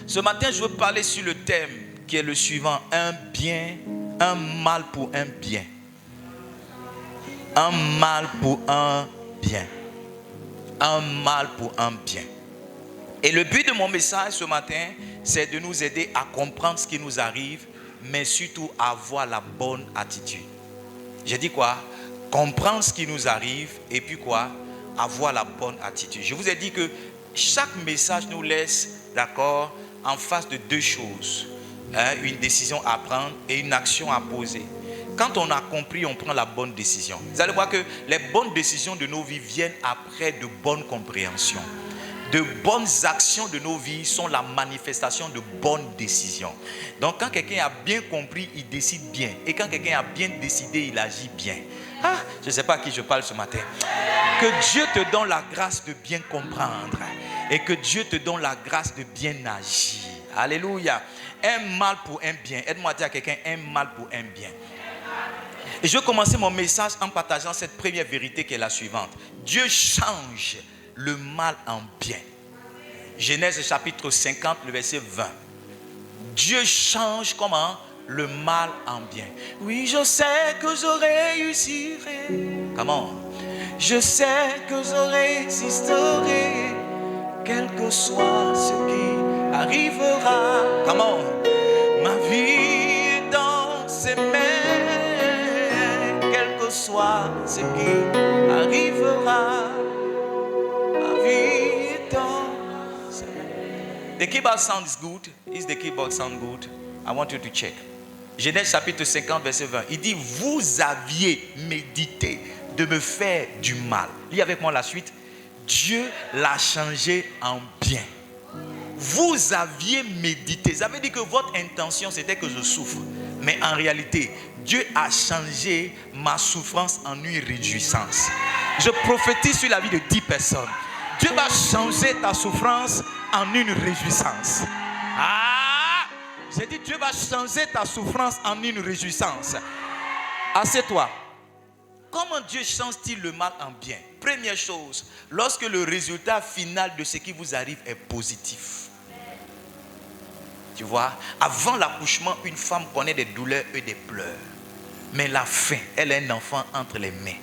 Ce matin, je veux parler sur le thème qui est le suivant. Un bien, un mal pour un bien. Un mal pour un bien. Un mal pour un bien. Et le but de mon message ce matin, c'est de nous aider à comprendre ce qui nous arrive, mais surtout à avoir la bonne attitude. J'ai dit quoi? Comprendre ce qui nous arrive et puis quoi? Avoir la bonne attitude. Je vous ai dit que chaque message nous laisse, d'accord, en face de deux choses. Une décision à prendre et une action à poser. Quand on a compris, on prend la bonne décision. Vous allez voir que les bonnes décisions de nos vies viennent après de bonnes compréhensions. De bonnes actions de nos vies sont la manifestation de bonnes décisions. Donc quand quelqu'un a bien compris, il décide bien. Et quand quelqu'un a bien décidé, il agit bien. Je ne sais pas à qui je parle ce matin. Que Dieu te donne la grâce de bien comprendre. Et que Dieu te donne la grâce de bien agir. Alléluia. Un mal pour un bien. Aide-moi à dire à quelqu'un, un mal pour un bien. Et je vais commencer mon message en partageant cette première vérité qui est la suivante. Dieu change le mal en bien. Genèse chapitre 50, le verset 20. Dieu change comment? Le mal en bien. Oui, je sais que je réussirai. Comment? Je sais que je résisterai, quel que soit ce qui arrivera. Comment? Ma vie est dans ses mains, quel que soit ce qui arrivera. The keyboard sound is good. Is the keyboard sound good? I want you to check. Genèse chapitre 50, verset 20. Il dit, vous aviez médité de me faire du mal. Lis avec moi la suite. Dieu l'a changé en bien. Vous aviez médité. Ça veut dire que votre intention, c'était que je souffre. Mais en réalité, Dieu a changé ma souffrance en une réjouissance. Je prophétise sur la vie de 10 personnes. Dieu va changer ta souffrance en une réjouissance. J'ai dit Dieu va changer ta souffrance en une réjouissance. Assieds-toi. Comment Dieu change-t-il le mal en bien? Première chose, lorsque le résultat final de ce qui vous arrive est positif. Tu vois, avant l'accouchement, une femme connaît des douleurs et des pleurs. Mais la fin, elle a un enfant entre les mains.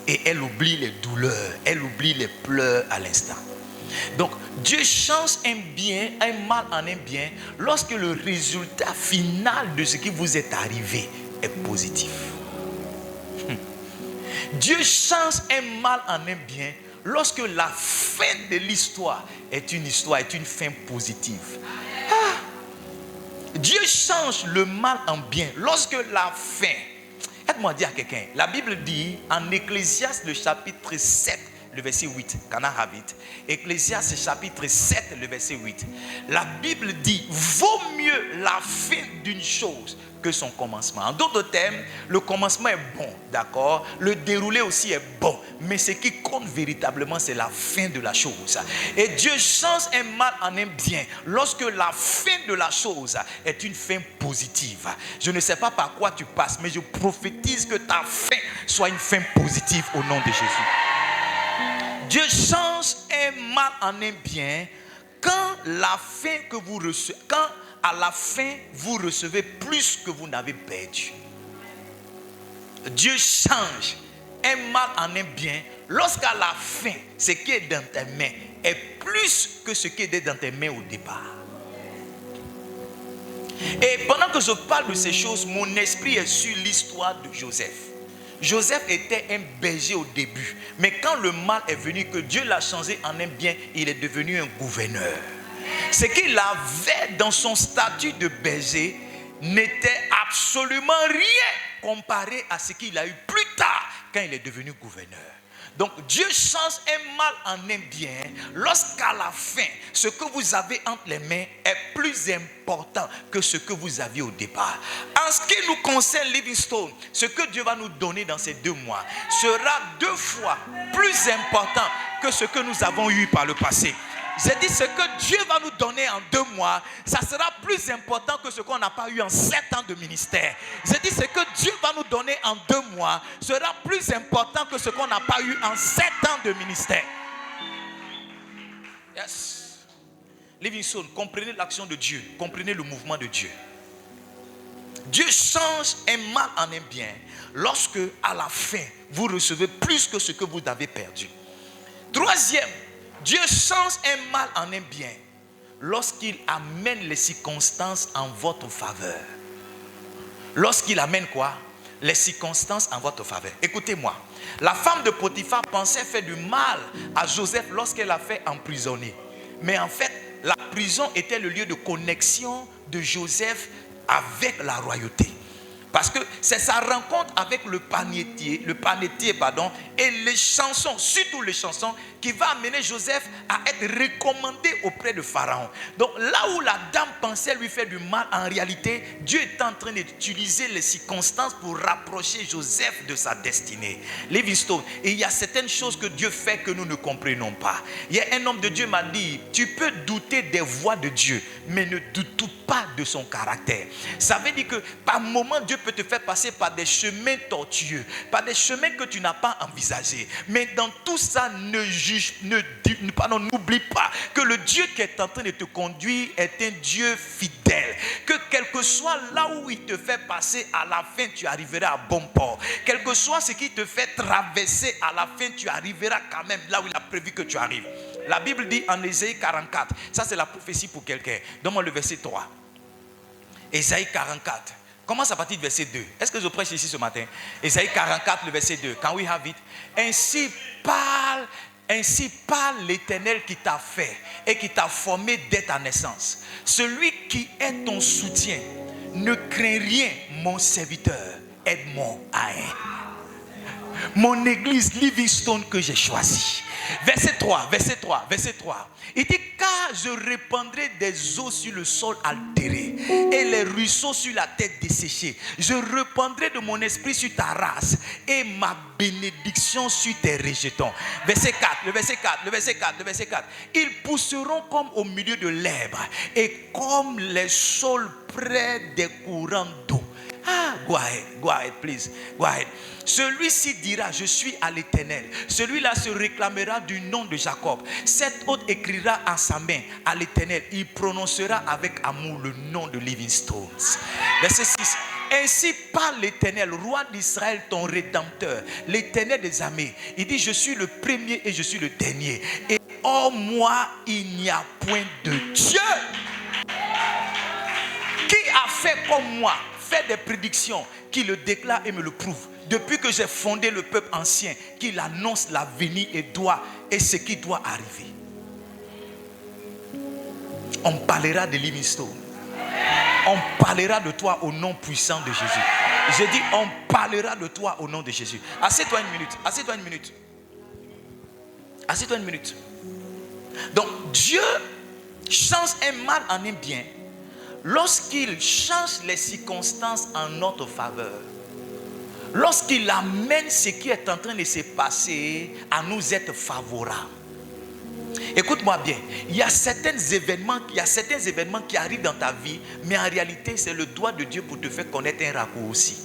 Et elle oublie les douleurs, elle oublie les pleurs à l'instant. Donc, Dieu change un bien, un mal en un bien, lorsque le résultat final de ce qui vous est arrivé est positif. Dieu change un mal en un bien, lorsque la fin de l'histoire est une fin positive. Dieu change le mal en bien, lorsque la fin... Aide-moi dire à quelqu'un. La Bible dit en Ecclésiaste le chapitre 7, le verset 8. Can I have it? Ecclésiaste chapitre 7, le verset 8. La Bible dit, vaut mieux la fin d'une chose que son commencement. En d'autres termes, le commencement est bon, d'accord? Le déroulé aussi est bon. Mais ce qui compte véritablement, c'est la fin de la chose. Et Dieu change un mal en un bien lorsque la fin de la chose est une fin positive. Je ne sais pas par quoi tu passes, mais je prophétise que ta fin soit une fin positive au nom de Jésus. Dieu change un mal en un bien quand la fin que vous recevez, quand à la fin, vous recevez plus que vous n'avez perdu. Dieu change un mal en un bien lorsqu'à la fin, ce qui est dans tes mains est plus que ce qui était dans tes mains au départ. Et pendant que je parle de ces choses, mon esprit est sur l'histoire de Joseph. Joseph était un berger au début, mais quand le mal est venu, que Dieu l'a changé en un bien, il est devenu un gouverneur. Ce qu'il avait dans son statut de berger n'était absolument rien comparé à ce qu'il a eu plus tard quand il est devenu gouverneur. Donc Dieu change un mal en un bien lorsqu'à la fin, ce que vous avez entre les mains est plus important que ce que vous aviez au départ. En ce qui nous concerne Livingstone, ce que Dieu va nous donner dans ces 2 mois sera 2 fois plus important que ce que nous avons eu par le passé. J'ai dit ce que Dieu va nous donner en 2 mois, ça sera plus important que ce qu'on n'a pas eu en 7 ans de ministère. J'ai dit ce que Dieu va nous donner en 2 mois sera plus important que ce qu'on n'a pas eu en 7 ans de ministère. Yes. Livingstone, comprenez l'action de Dieu, comprenez le mouvement de Dieu. Dieu change un mal en un bien lorsque à la fin vous recevez plus que ce que vous avez perdu. Troisième, Dieu change un mal en un bien lorsqu'il amène les circonstances en votre faveur. Lorsqu'il amène quoi? Les circonstances en votre faveur. Écoutez-moi, la femme de Potiphar pensait faire du mal à Joseph lorsqu'elle l'a fait emprisonner. Mais en fait, la prison était le lieu de connexion de Joseph avec la royauté. Parce que c'est sa rencontre avec le panetier, et les chansons, surtout les chansons, qui va amener Joseph à être recommandé auprès de Pharaon. Donc là où la dame pensait lui faire du mal, en réalité, Dieu est en train d'utiliser les circonstances pour rapprocher Joseph de sa destinée. Livingstone, et il y a certaines choses que Dieu fait que nous ne comprenons pas. Il y a un homme de Dieu m'a dit, tu peux douter des voies de Dieu, mais ne doute pas de son caractère. Ça veut dire que par moment, Dieu peut te faire passer par des chemins tortueux, par des chemins que tu n'as pas envisagés. Mais dans tout ça, n'oublie pas que le Dieu qui est en train de te conduire est un Dieu fidèle. Que quel que soit là où il te fait passer, à la fin tu arriveras à bon port. Quel que soit ce qui te fait traverser, à la fin tu arriveras quand même là où il a prévu que tu arrives. La Bible dit en Ésaïe 44, ça c'est la prophétie pour quelqu'un. Donne-moi le verset 3. Ésaïe 44. Commence à partir du verset 2. Est-ce que je prêche ici ce matin? Ésaïe 44, le verset 2. Can we have it? Ainsi parle l'Éternel qui t'a fait et qui t'a formé dès ta naissance. Celui qui est ton soutien. Ne crains rien, mon serviteur. Aide-moi à mon église Livingstone que j'ai choisi. Verset 3. Il dit, car je répandrai des eaux sur le sol altéré et les ruisseaux sur la tête desséchée. Je répandrai de mon esprit sur ta race et ma bénédiction sur tes rejetons. Verset 4. Ils pousseront comme au milieu de l'herbe et comme les saules près des courants d'eau. Go ahead, please. Go ahead. Celui-ci dira, je suis à l'Éternel. Celui-là se réclamera du nom de Jacob. Cet autre écrira en sa main à l'Éternel. Il prononcera avec amour le nom de Livingstone. Verset 6. Ainsi parle l'Éternel, roi d'Israël, ton rédempteur, l'Éternel des armées. Il dit, je suis le premier et je suis le dernier. Et hors moi, il n'y a point de Dieu. Qui a fait comme moi? Fait des prédictions, qui le déclare et me le prouve. Depuis que j'ai fondé le peuple ancien, qu'il annonce l'avenir et ce qui doit arriver. On parlera de Livingstone. On parlera de toi au nom puissant de Jésus. Je dis, on parlera de toi au nom de Jésus. Assieds-toi une minute. Donc, Dieu change un mal en un bien lorsqu'il change les circonstances en notre faveur. Lorsqu'il amène ce qui est en train de se passer à nous être favorables. Écoute-moi bien, il y a certains événements qui arrivent dans ta vie, mais en réalité, c'est le doigt de Dieu pour te faire connaître un raccourci.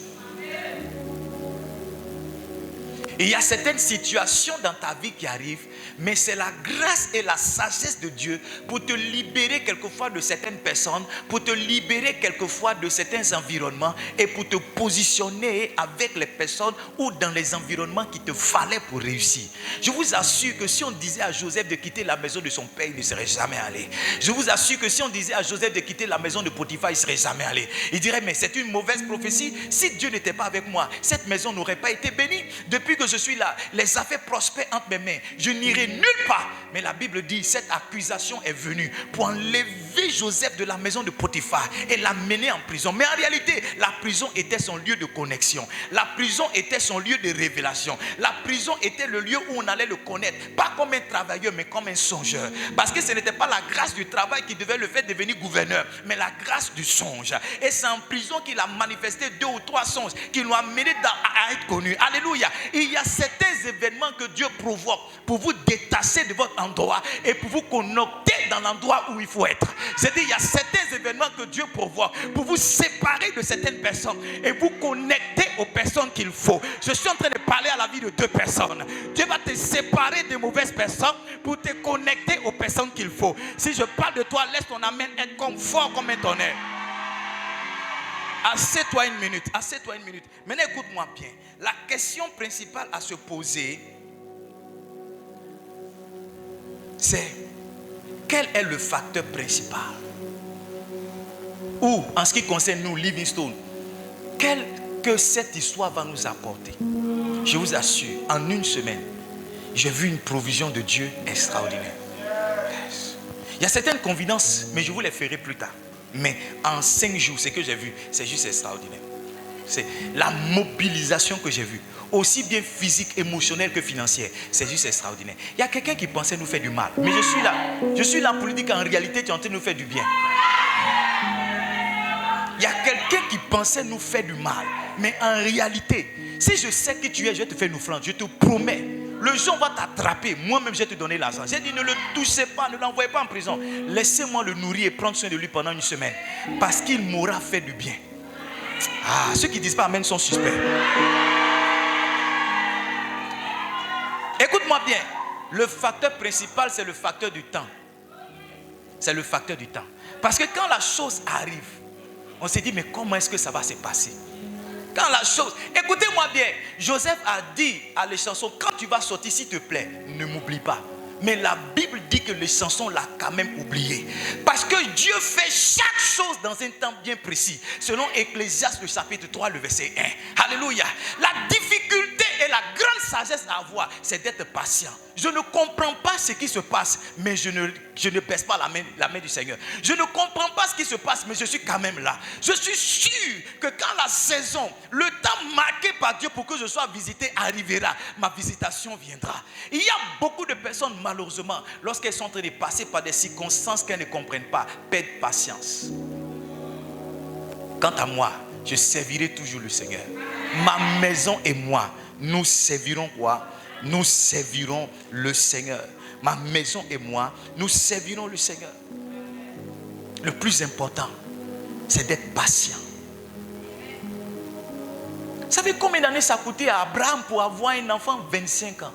Et il y a certaines situations dans ta vie qui arrivent, mais c'est la grâce et la sagesse de Dieu pour te libérer quelquefois de certaines personnes, pour te libérer quelquefois de certains environnements et pour te positionner avec les personnes ou dans les environnements qu'il te fallait pour réussir. Je vous assure que si on disait à Joseph de quitter la maison de son père, il ne serait jamais allé. Je vous assure que si on disait à Joseph de quitter la maison de Potiphar, il ne serait jamais allé. Il dirait, mais c'est une mauvaise prophétie. Si Dieu n'était pas avec moi, cette maison n'aurait pas été bénie. Depuis que je suis là, les affaires prospèrent entre mes mains. Je n'irai nulle part. Mais la Bible dit, cette accusation est venue pour enlever Joseph de la maison de Potiphar et l'amener en prison. Mais en réalité, la prison était son lieu de connexion. La prison était son lieu de révélation. La prison était le lieu où on allait le connaître. Pas comme un travailleur, mais comme un songeur. Parce que ce n'était pas la grâce du travail qui devait le faire devenir gouverneur, mais la grâce du songe. Et c'est en prison qu'il a manifesté 2 ou 3 songes qui l'ont amené à être connu. Alléluia. Il y a certains événements que Dieu provoque pour vous détacher de votre endroit et pour vous connecter dans l'endroit où il faut être. J'ai dit, il y a certains événements que Dieu pourvoit pour vous séparer de certaines personnes et vous connecter aux personnes qu'il faut. Je suis en train de parler à la vie de 2 personnes. Dieu va te séparer des mauvaises personnes pour te connecter aux personnes qu'il faut. Si je parle de toi, laisse ton amen être comme fort comme un tonnerre. Assieds-toi une minute. Assieds-toi une minute. Maintenant, écoute-moi bien. La question principale à se poser, c'est quel est le facteur principal? Ou, en ce qui concerne nous, Livingstone, quel que cette histoire va nous apporter? Je vous assure, en une semaine, j'ai vu une provision de Dieu extraordinaire. Yes. Il y a certaines confidences, mais je vous les ferai plus tard. Mais en 5 jours, ce que j'ai vu, c'est juste extraordinaire. C'est la mobilisation que j'ai vue, aussi bien physique, émotionnelle que financière. C'est juste extraordinaire. Il y a quelqu'un qui pensait nous faire du mal. Mais je suis là pour lui dire qu'en réalité, tu es en train de nous faire du bien. Il y a quelqu'un qui pensait nous faire du mal. Mais en réalité, si je sais qui tu es, je vais te faire une offrande. Je te promets. Le jour où on va t'attraper, moi-même je vais te donner l'argent. J'ai dit, ne le touchez pas, ne l'envoyez pas en prison. Laissez-moi le nourrir et prendre soin de lui pendant une semaine. Parce qu'il m'aura fait du bien. Ah, ceux qui ne disent pas amen sont suspects. Écoute-moi bien. Le facteur principal, c'est le facteur du temps. C'est le facteur du temps. Parce que quand la chose arrive, on s'est dit, mais comment est-ce que ça va se passer? Quand la chose... Écoutez-moi bien. Joseph a dit à les chansons, quand tu vas sortir, s'il te plaît, ne m'oublie pas. Mais la Bible dit que les chansons l'ont quand même oublié. Parce que Dieu fait chaque chose dans un temps bien précis. Selon Ecclésiaste, le chapitre 3, le verset 1. Alléluia. La difficulté et la grande sagesse à avoir, c'est d'être patient. Je ne comprends pas ce qui se passe, mais je ne baisse pas la main du Seigneur. Je ne comprends pas ce qui se passe, mais je suis quand même là. Je suis sûr que quand la saison, le temps marqué par Dieu pour que je sois visité arrivera, ma visitation viendra. Il y a beaucoup de personnes, malheureusement, lorsqu'elles sont en train de passer par des circonstances qu'elles ne comprennent pas, perdent patience. Quant à moi, je servirai toujours le Seigneur. Ma maison et moi, nous servirons quoi? Nous servirons le Seigneur. Ma maison et moi, nous servirons le Seigneur. Le plus important, c'est d'être patient. Vous savez combien d'années ça a coûté à Abraham pour avoir un enfant? 25 ans.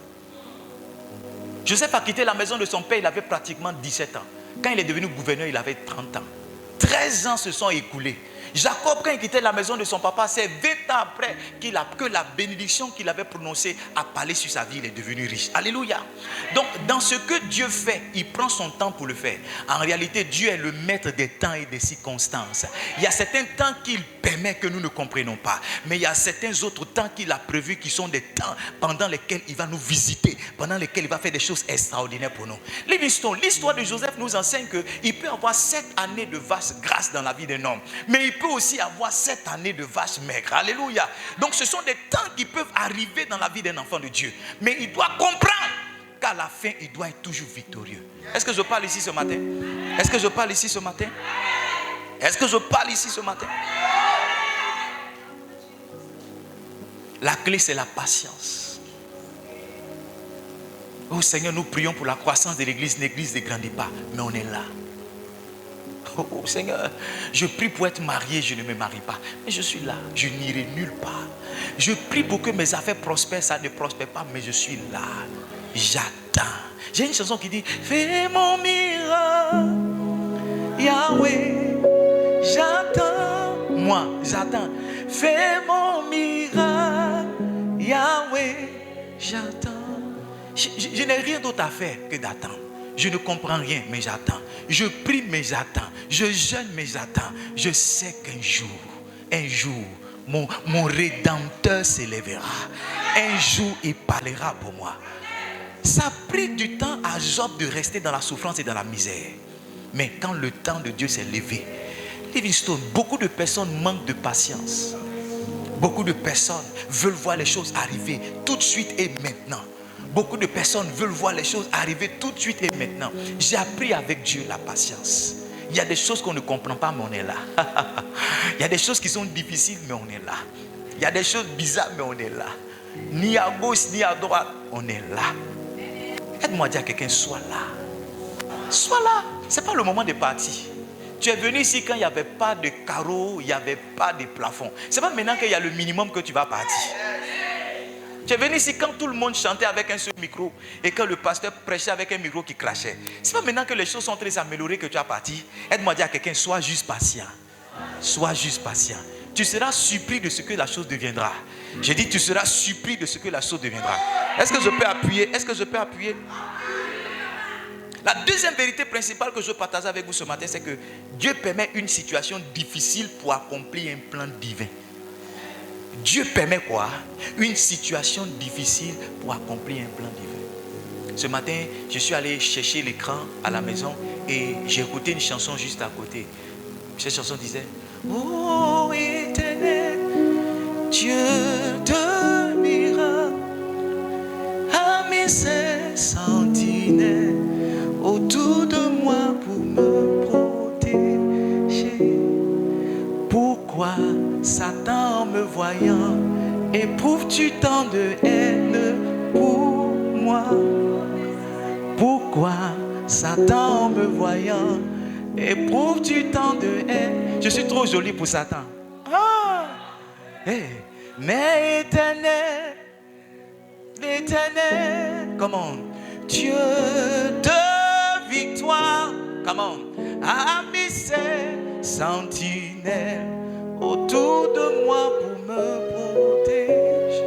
Joseph a quitté la maison de son père, il avait pratiquement 17 ans. Quand il est devenu gouverneur, il avait 30 ans. 13 ans se sont écoulés. Jacob, quand il quittait la maison de son papa, c'est 20 ans après que la bénédiction qu'il avait prononcée a parlé sur sa vie, il est devenu riche. Alléluia. Donc, dans ce que Dieu fait, il prend son temps pour le faire. En réalité, Dieu est le maître des temps et des circonstances. Il y a certains temps qu'il permet que nous ne comprenons pas. Mais il y a certains autres temps qu'il a prévus qui sont des temps pendant lesquels il va nous visiter, pendant lesquels il va faire des choses extraordinaires pour nous. Livingstone, l'histoire de Joseph nous enseigne qu'il peut avoir 7 années de vache grasse dans la vie d'un homme. Mais il peut aussi avoir 7 années de vache maigre. Alléluia. Donc ce sont des temps qui peuvent arriver dans la vie d'un enfant de Dieu. Mais il doit comprendre qu'à la fin, il doit être toujours victorieux. Est-ce que je parle ici ce matin? Est-ce que je parle ici ce matin? Est-ce que je parle ici ce matin? La clé, c'est la patience. Oh Seigneur, nous prions pour la croissance de l'église. L'église ne grandit pas, mais on est là. Oh Seigneur, je prie pour être marié, je ne me marie pas. Mais je suis là, je n'irai nulle part. Je prie pour que mes affaires prospèrent, ça ne prospère pas, mais je suis là. J'attends. J'ai une chanson qui dit, fais mon miracle, Yahweh, j'attends. Moi, j'attends. Fais mon miracle, Yahweh, j'attends. Je n'ai rien d'autre à faire que d'attendre. Je ne comprends rien, mais j'attends. Je prie, mais j'attends. Je jeûne, mais j'attends. Je sais qu'un jour, mon Rédempteur s'élèvera. Un jour, il parlera pour moi. Ça a pris du temps à Job de rester dans la souffrance et dans la misère. Mais quand le temps de Dieu s'est levé, Livingstone, beaucoup de personnes manquent de patience. Beaucoup de personnes veulent voir les choses arriver tout de suite et maintenant. Beaucoup de personnes veulent voir les choses arriver tout de suite et maintenant. J'ai appris avec Dieu la patience. Il y a des choses qu'on ne comprend pas, mais on est là. Il y a des choses qui sont difficiles, mais on est là. Il y a des choses bizarres, mais on est là. Ni à gauche, ni à droite, on est là. Aide-moi à dire à quelqu'un, sois là. Sois là. Ce n'est pas le moment de partir. Tu es venu ici quand il n'y avait pas de carreaux, il n'y avait pas de plafond. Ce n'est pas maintenant qu'il y a le minimum que tu vas partir. Tu es venu ici quand tout le monde chantait avec un seul micro et quand le pasteur prêchait avec un micro qui crachait. Ce n'est pas maintenant que les choses sont très améliorées que tu as parti. Aide-moi à dire à quelqu'un, sois juste patient. Sois juste patient. Tu seras surpris de ce que la chose deviendra. J'ai dit, tu seras surpris de ce que la chose deviendra. Est-ce que je peux appuyer? Est-ce que je peux appuyer? La deuxième vérité principale que je veux partager avec vous ce matin, c'est que Dieu permet une situation difficile pour accomplir un plan divin. Dieu permet quoi? Une situation difficile pour accomplir un plan divin. Ce matin, je suis allé chercher l'écran à la maison et j'ai écouté une chanson juste à côté. Cette chanson disait: ô éternel, Dieu de miracles, à mes sentinelles autour de moi pour me protéger. Pourquoi, Satan, me voyant, éprouves-tu tant de haine pour moi? Pourquoi, Satan, me voyant, éprouves-tu tant de haine? Je suis trop jolie pour Satan. Ah! Hey. Mais éternel, l'éternel, comment? Dieu de victoire, comment? A mis ses sentinelles autour de moi pour me protéger.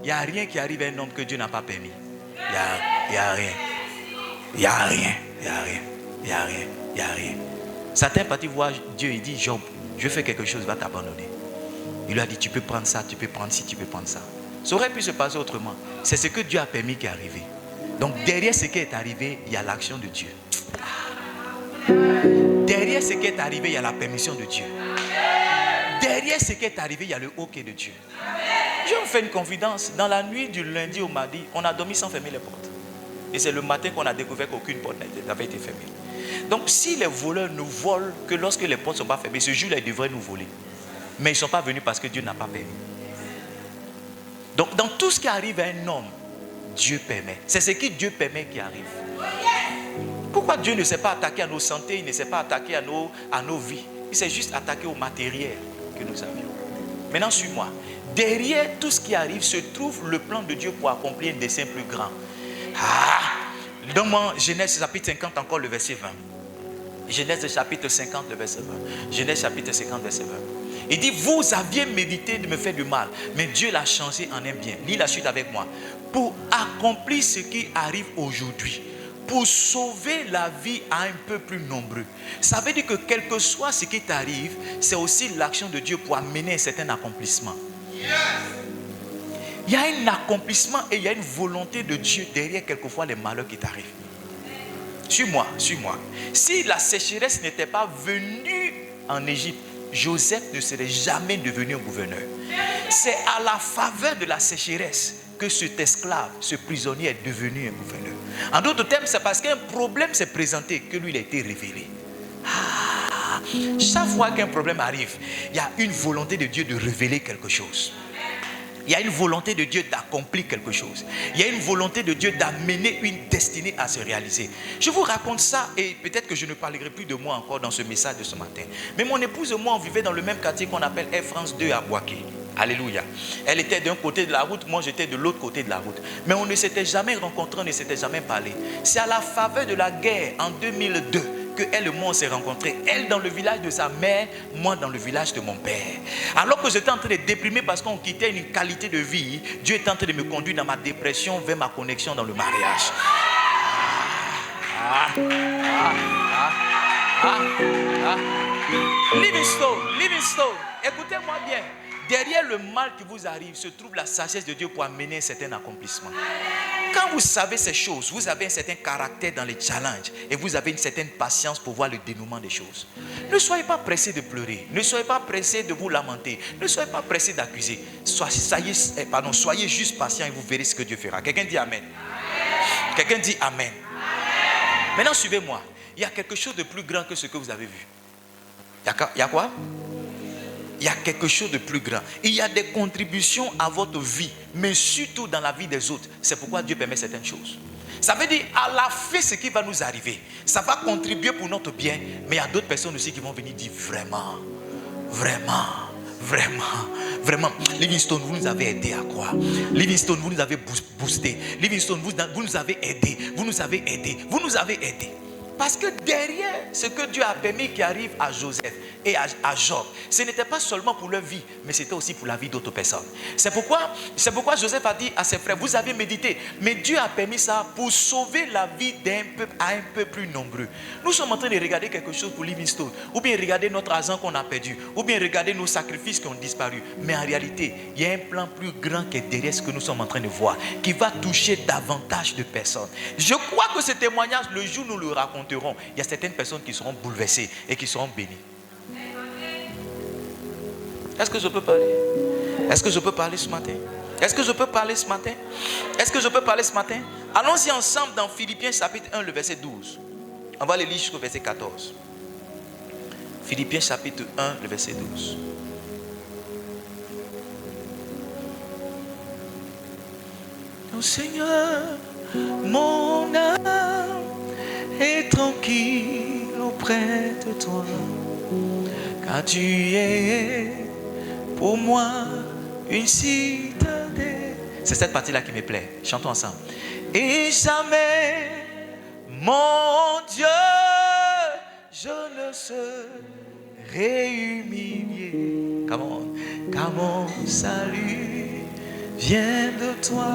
Il n'y a rien qui arrive à un homme que Dieu n'a pas permis. Il n'y a rien. Il n'y a rien. Il n'y a rien. Il n'y a rien. Il n'y a rien. Certains partis voient Dieu, il dit: Job, je fais quelque chose, va t'abandonner. Il lui a dit: tu peux prendre ça, tu peux prendre ci, tu peux prendre ça. Ça aurait pu se passer autrement. C'est ce que Dieu a permis qui est arrivé. Donc derrière ce qui est arrivé, il y a l'action de Dieu. Derrière ce qui est arrivé, il y a la permission de Dieu. Derrière ce qui est arrivé, il y a le OK de Dieu. Je vous fais une confidence. Dans la nuit du lundi au mardi, on a dormi sans fermer les portes. Et c'est le matin qu'on a découvert qu'aucune porte n'avait été fermée. Donc si les voleurs ne volent que lorsque les portes ne sont pas fermées, ce jour-là, ils devraient nous voler. Mais ils ne sont pas venus parce que Dieu n'a pas permis. Donc dans tout ce qui arrive à un homme, Dieu permet. C'est ce que Dieu permet qui arrive. Pourquoi Dieu ne s'est pas attaqué à nos santé, il ne s'est pas attaqué à nos vies? Il s'est juste attaqué au matériel que nous avions. Maintenant, suis-moi. Derrière tout ce qui arrive se trouve le plan de Dieu pour accomplir un dessein plus grand. Donne-moi Genèse chapitre 50, encore le verset 20. Genèse chapitre 50, le verset 20. Genèse chapitre 50, verset 20. Il dit: vous aviez médité de me faire du mal, mais Dieu l'a changé en un bien. Lis la suite avec moi. Pour accomplir ce qui arrive aujourd'hui, pour sauver la vie à un peu plus nombreux. Ça veut dire que quel que soit ce qui t'arrive, c'est aussi l'action de Dieu pour amener un certain accomplissement. Il y a un accomplissement et il y a une volonté de Dieu derrière quelquefois les malheurs qui t'arrivent. Suis-moi, suis-moi. Si la sécheresse n'était pas venue en Égypte, Joseph ne serait jamais devenu un gouverneur. C'est à la faveur de la sécheresse que cet esclave, ce prisonnier est devenu un gouverneur. En d'autres termes, c'est parce qu'un problème s'est présenté que lui il a été révélé. Chaque fois qu'un problème arrive, il y a une volonté de Dieu de révéler quelque chose. Il y a une volonté de Dieu d'accomplir quelque chose. Il y a une volonté de Dieu d'amener une destinée à se réaliser. Je vous raconte ça et peut-être que je ne parlerai plus de moi encore dans ce message de ce matin. Mais mon épouse et moi, on vivait dans le même quartier qu'on appelle Air France 2 à Boaké. Alléluia. Elle était d'un côté de la route, moi j'étais de l'autre côté de la route. Mais on ne s'était jamais rencontrés, on ne s'était jamais parlé. C'est à la faveur de la guerre en 2002 que elle et moi on s'est rencontrés. Elle dans le village de sa mère, moi dans le village de mon père. Alors que j'étais en train de déprimer parce qu'on quittait une qualité de vie, Dieu est en train de me conduire dans ma dépression vers ma connexion dans le mariage. Livingstone, écoutez-moi bien. Derrière le mal qui vous arrive se trouve la sagesse de Dieu pour amener un certain accomplissement. Quand vous savez ces choses, vous avez un certain caractère dans les challenges et vous avez une certaine patience pour voir le dénouement des choses. Ne soyez pas pressés de pleurer, ne soyez pas pressés de vous lamenter, ne soyez pas pressés d'accuser. Soyez juste patient et vous verrez ce que Dieu fera. Quelqu'un dit Amen. Quelqu'un dit Amen. Maintenant suivez-moi. Il y a quelque chose de plus grand que ce que vous avez vu. Il y a quoi? Il y a quelque chose de plus grand. Il y a des contributions à votre vie, mais surtout dans la vie des autres. C'est pourquoi Dieu permet certaines choses. Ça veut dire, à la fin, ce qui va nous arriver, ça va contribuer pour notre bien, mais il y a d'autres personnes aussi qui vont venir dire vraiment, Livingstone, vous nous avez aidé à croire. Livingstone, vous nous avez boosté. Livingstone, vous nous avez aidé. Vous nous avez aidé. Parce que derrière ce que Dieu a permis qui arrive à Joseph et à Job, ce n'était pas seulement pour leur vie, mais c'était aussi pour la vie d'autres personnes. C'est pourquoi Joseph a dit à ses frères, vous avez médité, mais Dieu a permis ça pour sauver la vie d'un peuple à un peu plus nombreux. Nous sommes en train de regarder quelque chose pour Livingstone, ou bien regarder notre argent qu'on a perdu, ou bien regarder nos sacrifices qui ont disparu. Mais en réalité, il y a un plan plus grand qui est derrière ce que nous sommes en train de voir, qui va toucher davantage de personnes. Je crois que ce témoignage, le jour où nous le racontons, il y a certaines personnes qui seront bouleversées et qui seront bénies. Est-ce que je peux parler? Est-ce que je peux parler ce matin? Est-ce que je peux parler ce matin? Est-ce que je peux parler ce matin? Allons-y ensemble dans Philippiens chapitre 1, le verset 12. On va le lire jusqu'au verset 14. Philippiens chapitre 1, le verset 12. Oh Seigneur, mon âme est tranquille auprès de toi, car tu es pour moi une citadelle. C'est cette partie-là qui me plaît. Chantons ensemble. Et jamais, mon Dieu, je ne serai humilié. Come on. Car mon salut vient de toi.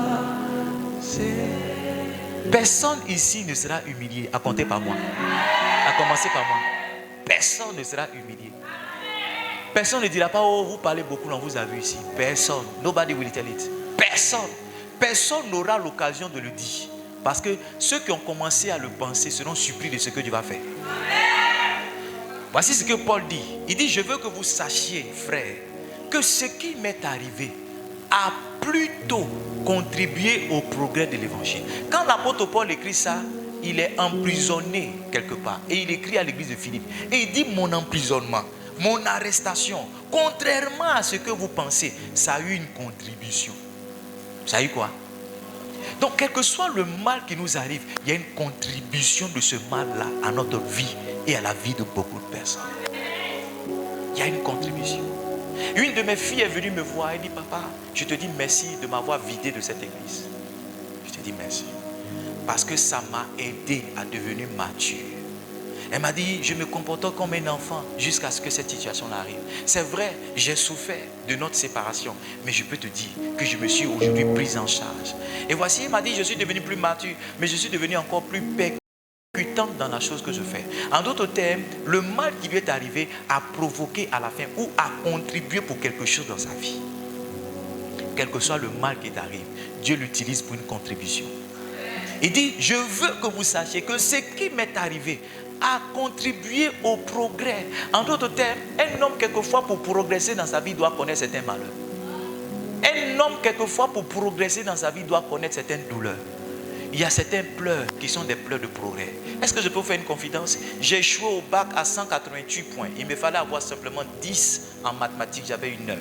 Personne ici ne sera humilié, à compter par moi. À commencer par moi. Personne ne sera humilié. Personne ne dira pas, oh, vous parlez beaucoup, on vous a vu ici. Personne. Nobody will tell it. Personne. Personne n'aura l'occasion de le dire. Parce que ceux qui ont commencé à le penser seront surpris de ce que Dieu va faire. Voici ce que Paul dit. Il dit, je veux que vous sachiez, frères, que ce qui m'est arrivé a plutôt contribué au progrès de l'évangile. Quand l'apôtre Paul écrit ça, il est emprisonné quelque part. Et il écrit à l'église de Philippe. Et il dit, mon emprisonnement, mon arrestation, contrairement à ce que vous pensez, ça a eu une contribution. Ça a eu quoi? Donc, quel que soit le mal qui nous arrive, il y a une contribution de ce mal-là à notre vie et à la vie de beaucoup de personnes. Il y a une contribution. Une de mes filles est venue me voir et dit, papa, je te dis merci de m'avoir vidé de cette église. Je te dis merci. Parce que ça m'a aidé à devenir mature. Elle m'a dit, je me comportais comme un enfant jusqu'à ce que cette situation-là arrive. C'est vrai, j'ai souffert de notre séparation, mais je peux te dire que je me suis aujourd'hui prise en charge. Et voici, elle m'a dit, je suis devenu plus mature, mais je suis devenu encore plus percutante dans la chose que je fais. En d'autres termes, le mal qui lui est arrivé a provoqué à la fin ou a contribué pour quelque chose dans sa vie. Quel que soit le mal qui t'arrive, Dieu l'utilise pour une contribution. Il dit, je veux que vous sachiez que ce qui m'est arrivé a contribué au progrès. En d'autres termes, un homme quelquefois pour progresser dans sa vie doit connaître certains malheurs. Un homme quelquefois pour progresser dans sa vie doit connaître certaines douleurs. Il y a certains pleurs qui sont des pleurs de progrès. Est-ce que je peux vous faire une confidence? J'ai échoué au bac à 188 points. Il me fallait avoir simplement 10 en mathématiques. J'avais eu 9.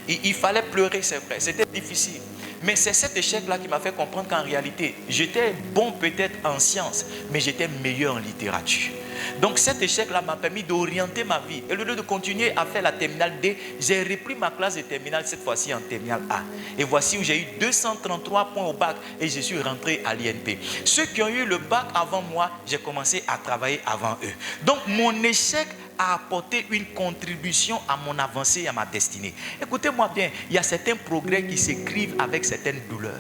Il fallait pleurer, c'est vrai. C'était difficile. Mais c'est cet échec-là qui m'a fait comprendre qu'en réalité, j'étais bon peut-être en sciences, mais j'étais meilleur en littérature. Donc cet échec-là m'a permis d'orienter ma vie. Et au lieu de continuer à faire la terminale D, j'ai repris ma classe de terminale, cette fois-ci en terminale A. Et voici où j'ai eu 233 points au bac et je suis rentré à l'INP. Ceux qui ont eu le bac avant moi, j'ai commencé à travailler avant eux. Donc mon échec a apporté une contribution à mon avancée et à ma destinée. Écoutez-moi bien, il y a certains progrès qui s'écrivent avec certaines douleurs.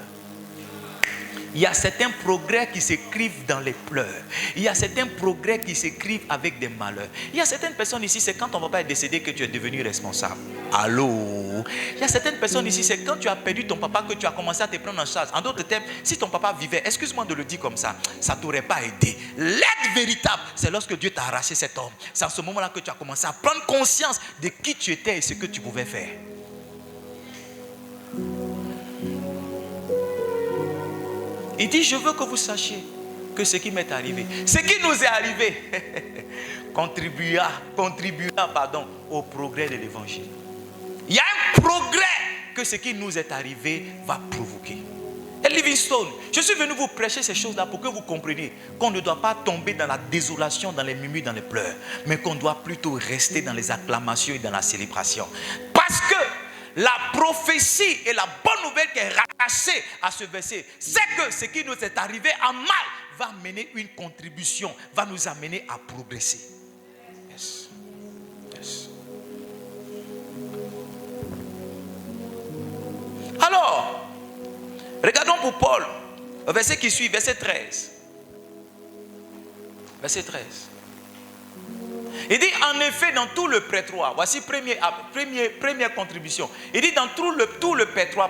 Il y a certains progrès qui s'écrivent dans les pleurs. Il y a certains progrès qui s'écrivent avec des malheurs. Il y a certaines personnes ici, c'est quand ton papa est décédé que tu es devenu responsable. Allô? Il y a certaines personnes ici, c'est quand tu as perdu ton papa que tu as commencé à te prendre en charge. En d'autres termes, si ton papa vivait, excuse-moi de le dire comme ça, ça ne t'aurait pas aidé. L'aide véritable, c'est lorsque Dieu t'a arraché cet homme. C'est en ce moment-là que tu as commencé à prendre conscience de qui tu étais et ce que tu pouvais faire. Il dit, je veux que vous sachiez que ce qui m'est arrivé, ce qui nous est arrivé, contribuera au progrès de l'évangile. Il y a un progrès que ce qui nous est arrivé va provoquer. Et Livingstone, je suis venu vous prêcher ces choses-là pour que vous compreniez qu'on ne doit pas tomber dans la désolation, dans les murmures, dans les pleurs, mais qu'on doit plutôt rester dans les acclamations et dans la célébration. Parce que la prophétie et la bonne nouvelle qui est rattachée à ce verset, c'est que ce qui nous est arrivé en mal va amener une contribution, va nous amener à progresser. Yes. Yes. Alors, regardons pour Paul, verset qui suit, verset 13. Verset 13. Il dit, en effet, dans tout le prétoire, voici première contribution. Il dit, dans tout le prétoire,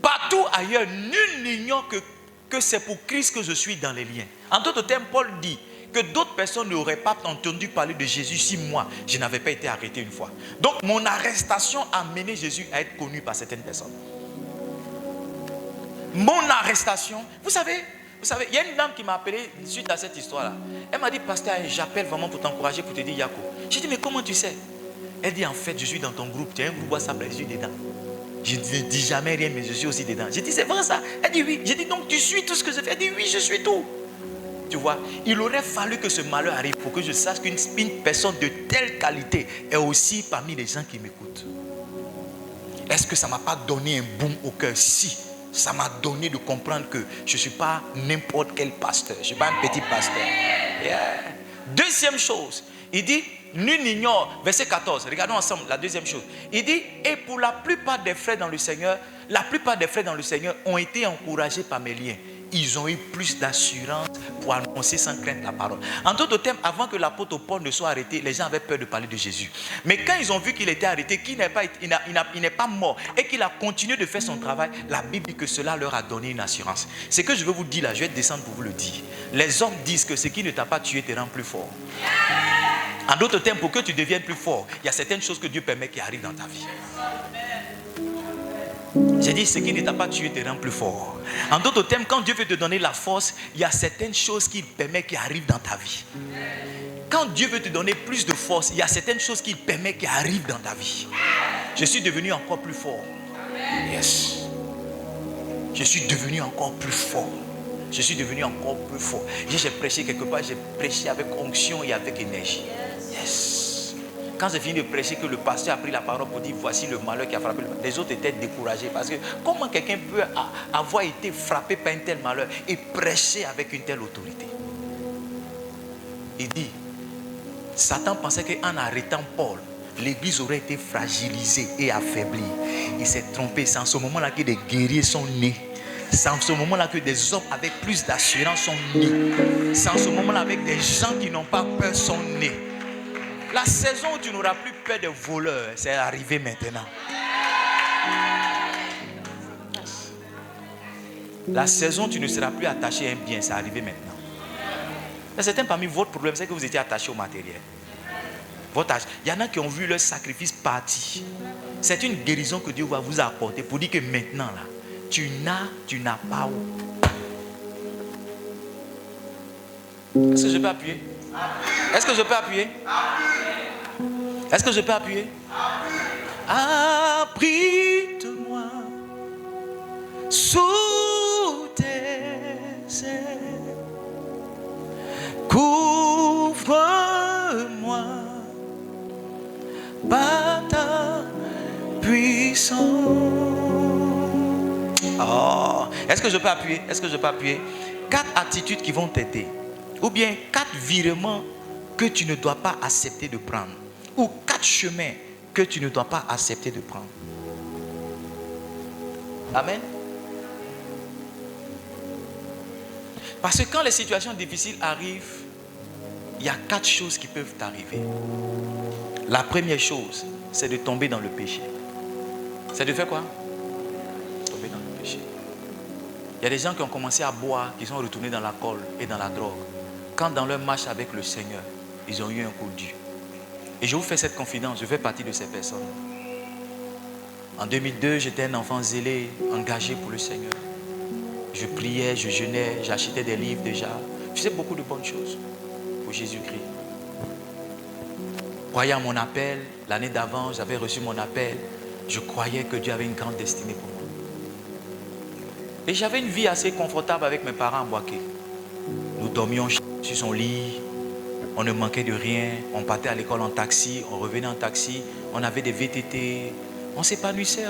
partout ailleurs, nul n'ignore que c'est pour Christ que je suis dans les liens. En d'autres termes, Paul dit que d'autres personnes n'auraient pas entendu parler de Jésus si moi, je n'avais pas été arrêté une fois. Donc, mon arrestation a amené Jésus à être connu par certaines personnes. Mon arrestation, vous savez, il y a une dame qui m'a appelé suite à cette histoire-là. Elle m'a dit, pasteur, j'appelle vraiment pour t'encourager, pour te dire Yako. J'ai dit, mais comment tu sais? Elle dit, en fait, je suis dans ton groupe. Tu as un groupe WhatsApp, je suis dedans. Je ne dis jamais rien, mais je suis aussi dedans. J'ai dit, c'est vrai ça? Elle dit, oui. J'ai dit, donc tu suis tout ce que je fais? Elle dit, oui, je suis tout. Tu vois, il aurait fallu que ce malheur arrive pour que je sache qu'une personne de telle qualité est aussi parmi les gens qui m'écoutent. Est-ce que ça ne m'a pas donné un boom au cœur? Si. Ça m'a donné de comprendre que je ne suis pas n'importe quel pasteur. Je ne suis pas un petit pasteur. Yeah. Deuxième chose, il dit, nul n'ignore, verset 14, regardons ensemble la deuxième chose. Il dit, et pour la plupart des frères dans le Seigneur, ont été encouragés par mes liens. Ils ont eu plus d'assurance pour annoncer sans crainte la parole. En d'autres termes, avant que l'apôtre Paul ne soit arrêté, les gens avaient peur de parler de Jésus. Mais quand ils ont vu qu'il était arrêté, qu'il n'est pas mort et qu'il a continué de faire son travail, la Bible dit que cela leur a donné une assurance. Ce que je veux vous dire là, je vais descendre pour vous le dire. Les hommes disent que ce qui ne t'a pas tué te rend plus fort. En d'autres termes, pour que tu deviennes plus fort, il y a certaines choses que Dieu permet qui arrivent dans ta vie. J'ai dit, ce qui ne t'a pas tué te rend plus fort. En d'autres termes, quand Dieu veut te donner la force, il y a certaines choses qu'il permet qui arrivent dans ta vie. Quand Dieu veut te donner plus de force, il y a certaines choses qu'il permet qui arrivent dans ta vie. Je suis devenu encore plus fort. Yes. Je suis devenu encore plus fort. Je suis devenu encore plus fort. J'ai prêché quelque part, j'ai prêché avec onction et avec énergie. Yes. Quand j'ai fini de prêcher, que le pasteur a pris la parole pour dire voici le malheur qui a frappé, les autres étaient découragés. Parce que comment quelqu'un peut avoir été frappé par un tel malheur et prêcher avec une telle autorité? Il dit, Satan pensait qu'en arrêtant Paul, l'église aurait été fragilisée et affaiblie. Il s'est trompé. C'est en ce moment-là que des guerriers sont nés. C'est en ce moment-là que des hommes avec plus d'assurance sont nés. C'est en ce moment-là avec des gens qui n'ont pas peur sont nés. La saison où tu n'auras plus peur des voleurs, c'est arrivé maintenant. La saison où tu ne seras plus attaché à un bien, c'est arrivé maintenant. Mais certains parmi votre problème, c'est que vous étiez attaché au matériel. Il y en a qui ont vu leur sacrifice partir. C'est une guérison que Dieu va vous apporter pour dire que maintenant, là, tu n'as pas où. Est-ce que je peux appuyer? Est-ce que je peux appuyer? Est-ce que je peux appuyer? Abrite-moi sous tes ailes. Couvre-moi par ta puissance. Oh. Est-ce que je peux appuyer? Est-ce que je peux appuyer? 4 attitudes qui vont t'aider. Ou bien 4 virements que tu ne dois pas accepter de prendre. Ou 4 chemins que tu ne dois pas accepter de prendre. Amen. Parce que quand les situations difficiles arrivent, il y a 4 choses qui peuvent t'arriver. La première chose, c'est de tomber dans le péché. C'est de faire quoi? Tomber dans le péché. Il y a des gens qui ont commencé à boire, qui sont retournés dans l'alcool et dans la drogue. Quand dans leur marche avec le Seigneur, ils ont eu un coup dur. Et je vous fais cette confidence, je fais partie de ces personnes. En 2002, j'étais un enfant zélé, engagé pour le Seigneur. Je priais, je jeûnais, j'achetais des livres déjà. Je faisais beaucoup de bonnes choses pour Jésus-Christ. Croyant mon appel, l'année d'avant, j'avais reçu mon appel. Je croyais que Dieu avait une grande destinée pour moi. Et j'avais une vie assez confortable avec mes parents à Boaké. Nous dormions sur son lit, on ne manquait de rien, on partait à l'école en taxi, on revenait en taxi, on avait des VTT, on s'épanouissait,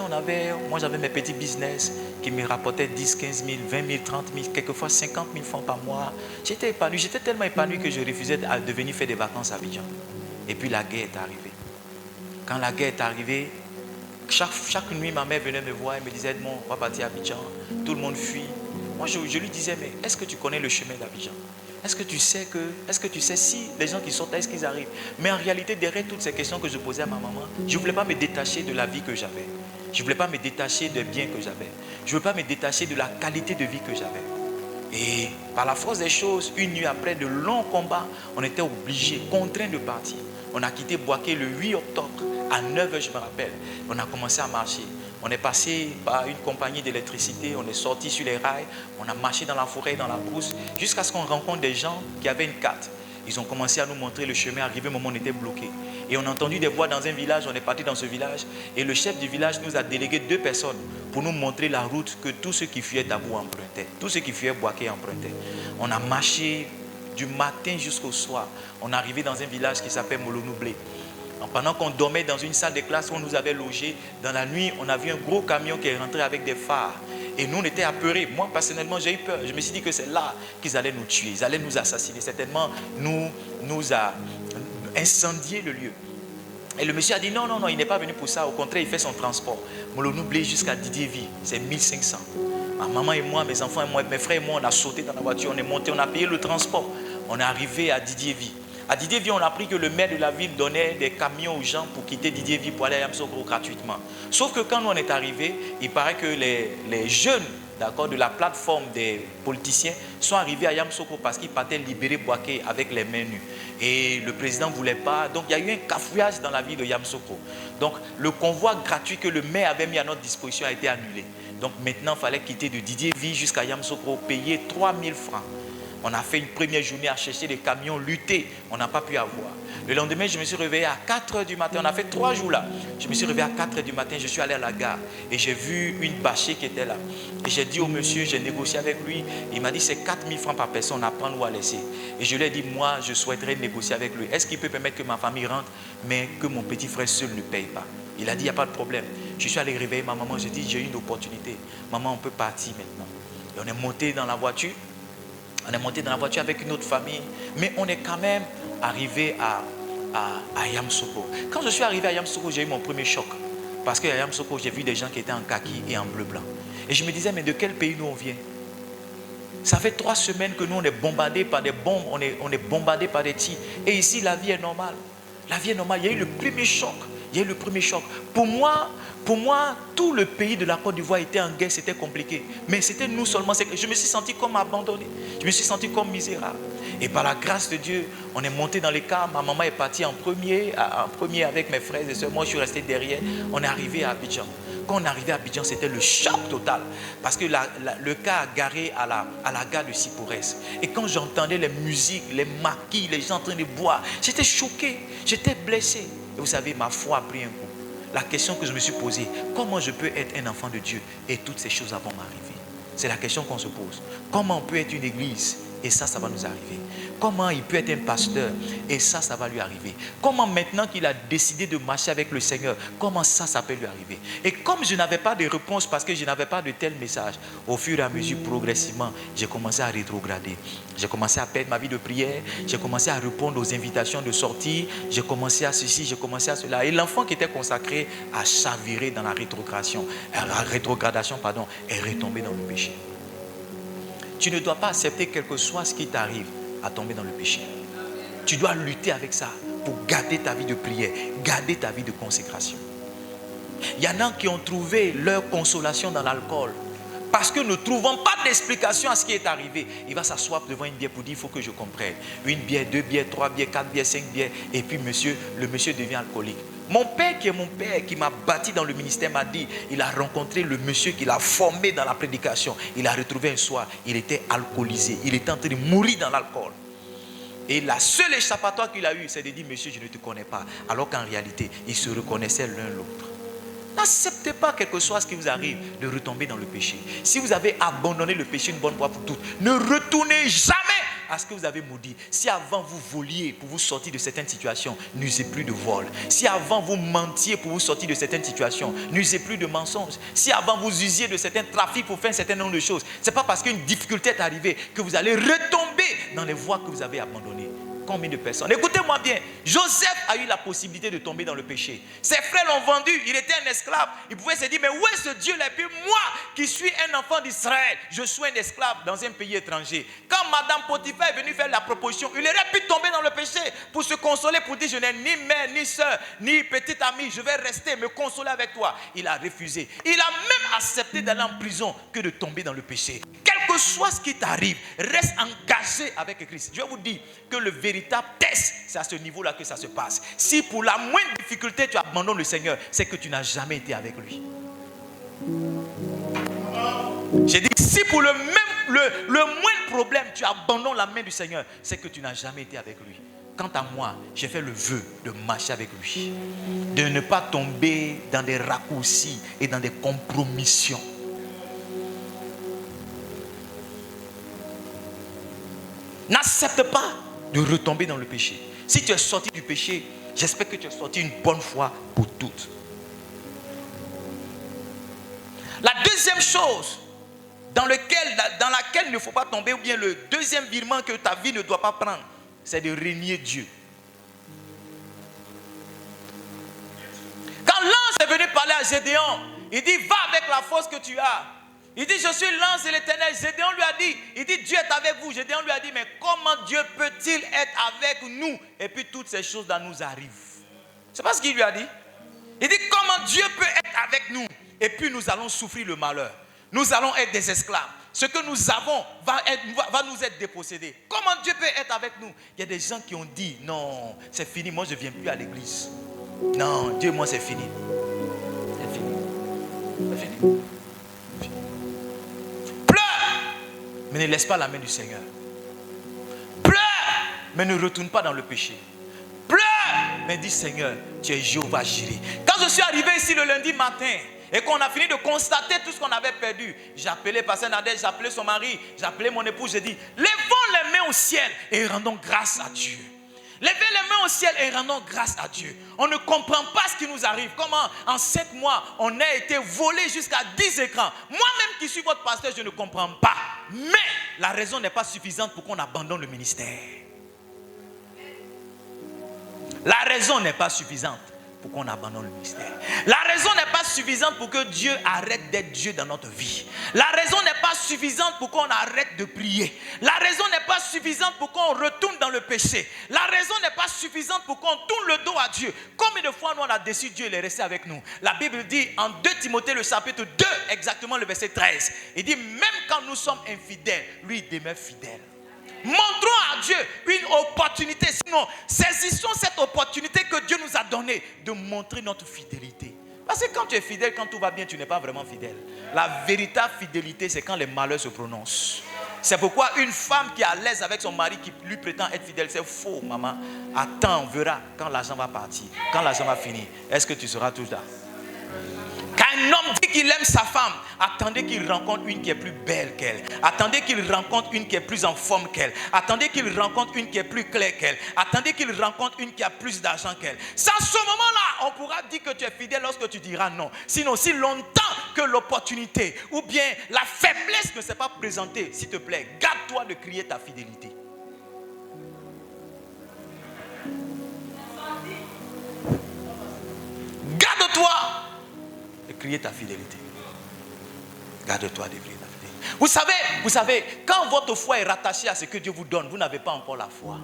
moi j'avais mes petits business qui me rapportaient 10, 15 000, 20 000, 30 000, quelquefois 50 000 francs par mois. J'étais épanoui, j'étais tellement épanoui que je refusais de venir faire des vacances à Abidjan. Et puis la guerre est arrivée. Quand la guerre est arrivée, chaque nuit ma mère venait me voir et me disait, Edmond, on va partir à Abidjan, tout le monde fuit. Moi je lui disais, mais est-ce que tu connais le chemin d'Abidjan? Est-ce que tu sais si les gens qui sortent, est-ce qu'ils arrivent? Mais en réalité, derrière toutes ces questions que je posais à ma maman, je ne voulais pas me détacher de la vie que j'avais. Je ne voulais pas me détacher des biens que j'avais. Je ne voulais pas me détacher de la qualité de vie que j'avais. Et par la force des choses, une nuit après de longs combats, on était obligés, contraints de partir. On a quitté Boaké le 8 octobre à 9h, je me rappelle. On a commencé à marcher. On est passé par une compagnie d'électricité, on est sorti sur les rails, on a marché dans la forêt, dans la brousse, jusqu'à ce qu'on rencontre des gens qui avaient une carte. Ils ont commencé à nous montrer le chemin. Arrivé au moment où on était bloqué. Et on a entendu des voix dans un village, on est parti dans ce village. Et le chef du village nous a délégué 2 personnes pour nous montrer la route que tous ceux qui fuyaient Dabou empruntaient. Tous ceux qui fuyaient Boaké empruntaient. On a marché du matin jusqu'au soir. On est arrivé dans un village qui s'appelle Molonoublé. Pendant qu'on dormait dans une salle de classe où on nous avait logés, dans la nuit, on a vu un gros camion qui est rentré avec des phares. Et nous, on était apeurés. Moi, personnellement, j'ai eu peur. Je me suis dit que c'est là qu'ils allaient nous tuer. Ils allaient nous assassiner. Certainement, nous a incendié le lieu. Et le monsieur a dit non, non, non, il n'est pas venu pour ça. Au contraire, il fait son transport. Molonoublé jusqu'à Didier-Ville, c'est 1500. Ma maman et moi, mes enfants et moi, mes frères et moi, on a sauté dans la voiture, on est monté, on a payé le transport. On est arrivé à Didier-Ville. À Didier-Ville, on a appris que le maire de la ville donnait des camions aux gens pour quitter Didier-Ville pour aller à Yamsoukro gratuitement. Sauf que quand nous on est arrivés, il paraît que les jeunes de la plateforme des politiciens sont arrivés à Yamsoukro parce qu'ils partaient libérer Boaké avec les mains nues. Et le président ne voulait pas. Donc il y a eu un cafouillage dans la ville de Yamsoukro. Donc le convoi gratuit que le maire avait mis à notre disposition a été annulé. Donc maintenant, il fallait quitter de Didier-Ville jusqu'à Yamsoukro, payer 3000 francs. On a fait une première journée à chercher des camions, lutter. On n'a pas pu avoir. Le lendemain, je me suis réveillé à 4h du matin. On a fait 3 jours là. Je me suis réveillé à 4h du matin. Je suis allé à la gare. Et j'ai vu une bâchée qui était là. Et j'ai dit au monsieur, j'ai négocié avec lui. Il m'a dit, c'est 4000 francs par personne à prendre ou à laisser. Et je lui ai dit, moi, je souhaiterais négocier avec lui. Est-ce qu'il peut permettre que ma famille rentre, mais que mon petit frère seul ne paye pas? Il a dit, il n'y a pas de problème. Je suis allé réveiller ma maman. J'ai dit, j'ai eu une opportunité. Maman, on peut partir maintenant. Et on est monté dans la voiture. On est monté dans la voiture avec une autre famille, mais on est quand même arrivé à Yamsoukro. Quand je suis arrivé à Yamsoukro, j'ai eu mon premier choc. Parce qu'à Yamsoukro, j'ai vu des gens qui étaient en kaki et en bleu blanc. Et je me disais, mais de quel pays nous on vient? Ça fait 3 semaines que nous on est bombardés par des bombes, on est bombardés par des tirs. Et ici, la vie est normale. La vie est normale. Il y a eu le premier choc. Il y a eu le premier choc. Pour moi, tout le pays de la Côte d'Ivoire était en guerre, c'était compliqué. Mais c'était nous seulement. Je me suis senti comme abandonné. Je me suis senti comme misérable. Et par la grâce de Dieu, on est monté dans les cars. Ma maman est partie en premier avec mes frères et soeurs. Moi, je suis resté derrière. On est arrivé à Abidjan. Quand on est arrivé à Abidjan, c'était le choc total. Parce que le car a garé à la gare de Sipourès. Et quand j'entendais les musiques, les maquis, les gens en train de boire, j'étais choqué, j'étais blessé. Et vous savez, ma foi a pris un coup. La question que je me suis posée, comment je peux être un enfant de Dieu et toutes ces choses vont m'arriver? C'est la question qu'on se pose. Comment on peut être une église et ça va nous arriver? Comment il peut être un pasteur et ça va lui arriver? Comment maintenant qu'il a décidé de marcher avec le Seigneur, comment ça peut lui arriver? Et comme je n'avais pas de réponse parce que je n'avais pas de tel message, au fur et à mesure, progressivement, j'ai commencé à rétrograder. J'ai commencé à perdre ma vie de prière, j'ai commencé à répondre aux invitations de sortie, j'ai commencé à ceci, j'ai commencé à cela. Et l'enfant qui était consacré a chaviré dans la rétrogradation, est retombé dans le péché. Tu ne dois pas accepter quel que soit ce qui t'arrive à tomber dans le péché. Tu dois lutter avec ça pour garder ta vie de prière, garder ta vie de consécration. Il y en a qui ont trouvé leur consolation dans l'alcool. Parce que ne trouvant pas d'explication à ce qui est arrivé, il va s'asseoir devant une bière pour dire, il faut que je comprenne. 1 bière, 2 bières, 3 bières, 4 bières, 5 bières. Et puis le monsieur devient alcoolique. Mon père, qui m'a bâti dans le ministère, m'a dit, il a rencontré le monsieur qui l'a formé dans la prédication. Il a retrouvé un soir, il était alcoolisé. Il était en train de mourir dans l'alcool. Et la seule échappatoire qu'il a eue, c'est de dire, monsieur, je ne te connais pas. Alors qu'en réalité, ils se reconnaissaient l'un l'autre. N'acceptez pas, quel que soit ce qui vous arrive, de retomber dans le péché. Si vous avez abandonné le péché une bonne fois pour toutes, ne retournez jamais à ce que vous avez maudit. Si avant vous voliez pour vous sortir de certaines situations, n'usez plus de vol. Si avant vous mentiez pour vous sortir de certaines situations, n'usez plus de mensonges. Si avant vous usiez de certains trafics pour faire un certain nombre de choses, ce n'est pas parce qu'une difficulté est arrivée que vous allez retomber dans les voies que vous avez abandonnées. Combien de personnes? Écoutez-moi bien. Joseph a eu la possibilité de tomber dans le péché. Ses frères l'ont vendu. Il était un esclave. Il pouvait se dire, mais où est ce Dieu-là? Et puis moi, qui suis un enfant d'Israël, je suis un esclave dans un pays étranger. Quand Madame Potiphar est venue faire la proposition, il aurait pu tomber dans le péché pour se consoler, pour dire, je n'ai ni mère, ni soeur, ni petite amie. Je vais rester me consoler avec toi. Il a refusé. Il a même accepté d'aller en prison que de tomber dans le péché. Quel que soit ce qui t'arrive, reste engagé avec Christ. Je vous dis que le véritable test, c'est à ce niveau-là que ça se passe. Si pour la moindre difficulté tu abandonnes le Seigneur, c'est que tu n'as jamais été avec lui. J'ai dit, si pour le moindre problème tu abandonnes la main du Seigneur, c'est que tu n'as jamais été avec lui. Quant à moi, j'ai fait le vœu de marcher avec lui, de ne pas tomber dans des raccourcis et dans des compromissions. N'accepte pas de retomber dans le péché. Si tu es sorti du péché, j'espère que tu es sorti une bonne fois pour toutes. La deuxième chose dans laquelle il ne faut pas tomber, ou bien le deuxième virement que ta vie ne doit pas prendre, c'est de renier Dieu. Quand l'ange est venu parler à Gédéon, il dit, va avec la force que tu as. Il dit, je suis l'ange de l'Éternel. Gédéon lui a dit, il dit, Dieu est avec vous. Gédéon lui a dit, mais comment Dieu peut-il être avec nous? Et puis toutes ces choses-là nous arrivent. C'est pas ce qu'il lui a dit. Il dit, comment Dieu peut être avec nous? Et puis nous allons souffrir le malheur. Nous allons être des esclaves. Ce que nous avons va nous être dépossédé. Comment Dieu peut être avec nous? Il y a des gens qui ont dit, non, c'est fini, moi je ne viens plus à l'église. Non, Dieu, moi c'est fini. C'est fini. C'est fini. Mais ne laisse pas la main du Seigneur. Pleure, mais ne retourne pas dans le péché. Pleure, mais dis, Seigneur, tu es Jéhovah Jireh. Quand je suis arrivé ici le lundi matin et qu'on a fini de constater tout ce qu'on avait perdu, j'ai appelé Pasteur Nadège, j'ai appelé son mari, j'ai appelé mon épouse, j'ai dit, levons les mains au ciel et rendons grâce à Dieu. Levez les mains au ciel et rendons grâce à Dieu. On ne comprend pas ce qui nous arrive. Comment en 7 mois, on a été volé jusqu'à 10 écrans. Moi-même qui suis votre pasteur, je ne comprends pas. Mais la raison n'est pas suffisante pour qu'on abandonne le ministère. La raison n'est pas suffisante pour qu'on abandonne le ministère. La raison n'est pas suffisante pour que Dieu arrête d'être Dieu dans notre vie. La raison n'est pas suffisante pour qu'on arrête de prier. La raison n'est pas suffisante pour qu'on retourne dans le péché. La raison n'est pas suffisante pour qu'on tourne le dos à Dieu. Combien de fois nous on a déçu Dieu, il est resté avec nous. La Bible dit en 2 Timothée le chapitre 2, exactement le verset 13. Il dit même quand nous sommes infidèles, lui il demeure fidèle. Montrons à Dieu une opportunité. Sinon, saisissons cette opportunité que Dieu nous a donnée de montrer notre fidélité. Parce que quand tu es fidèle, quand tout va bien, tu n'es pas vraiment fidèle. La véritable fidélité, c'est quand les malheurs se prononcent. C'est pourquoi une femme qui est à l'aise avec son mari qui lui prétend être fidèle, c'est faux, maman. Attends, on verra quand l'argent va partir, quand l'argent va finir. Est-ce que tu seras toujours là? Quand un homme dit qu'il aime sa femme, attendez qu'il rencontre une qui est plus belle qu'elle. Attendez qu'il rencontre une qui est plus en forme qu'elle. Attendez qu'il rencontre une qui est plus claire qu'elle. Attendez qu'il rencontre une qui a plus d'argent qu'elle. C'est à ce moment-là, on pourra dire que tu es fidèle lorsque tu diras non. Sinon, si longtemps que l'opportunité ou bien la faiblesse ne s'est pas présentée, s'il te plaît, garde-toi de crier ta fidélité. Garde-toi de crier ta fidélité. Garde-toi de crier ta fidélité. Vous savez, quand votre foi est rattachée à ce que Dieu vous donne, vous n'avez pas encore la foi.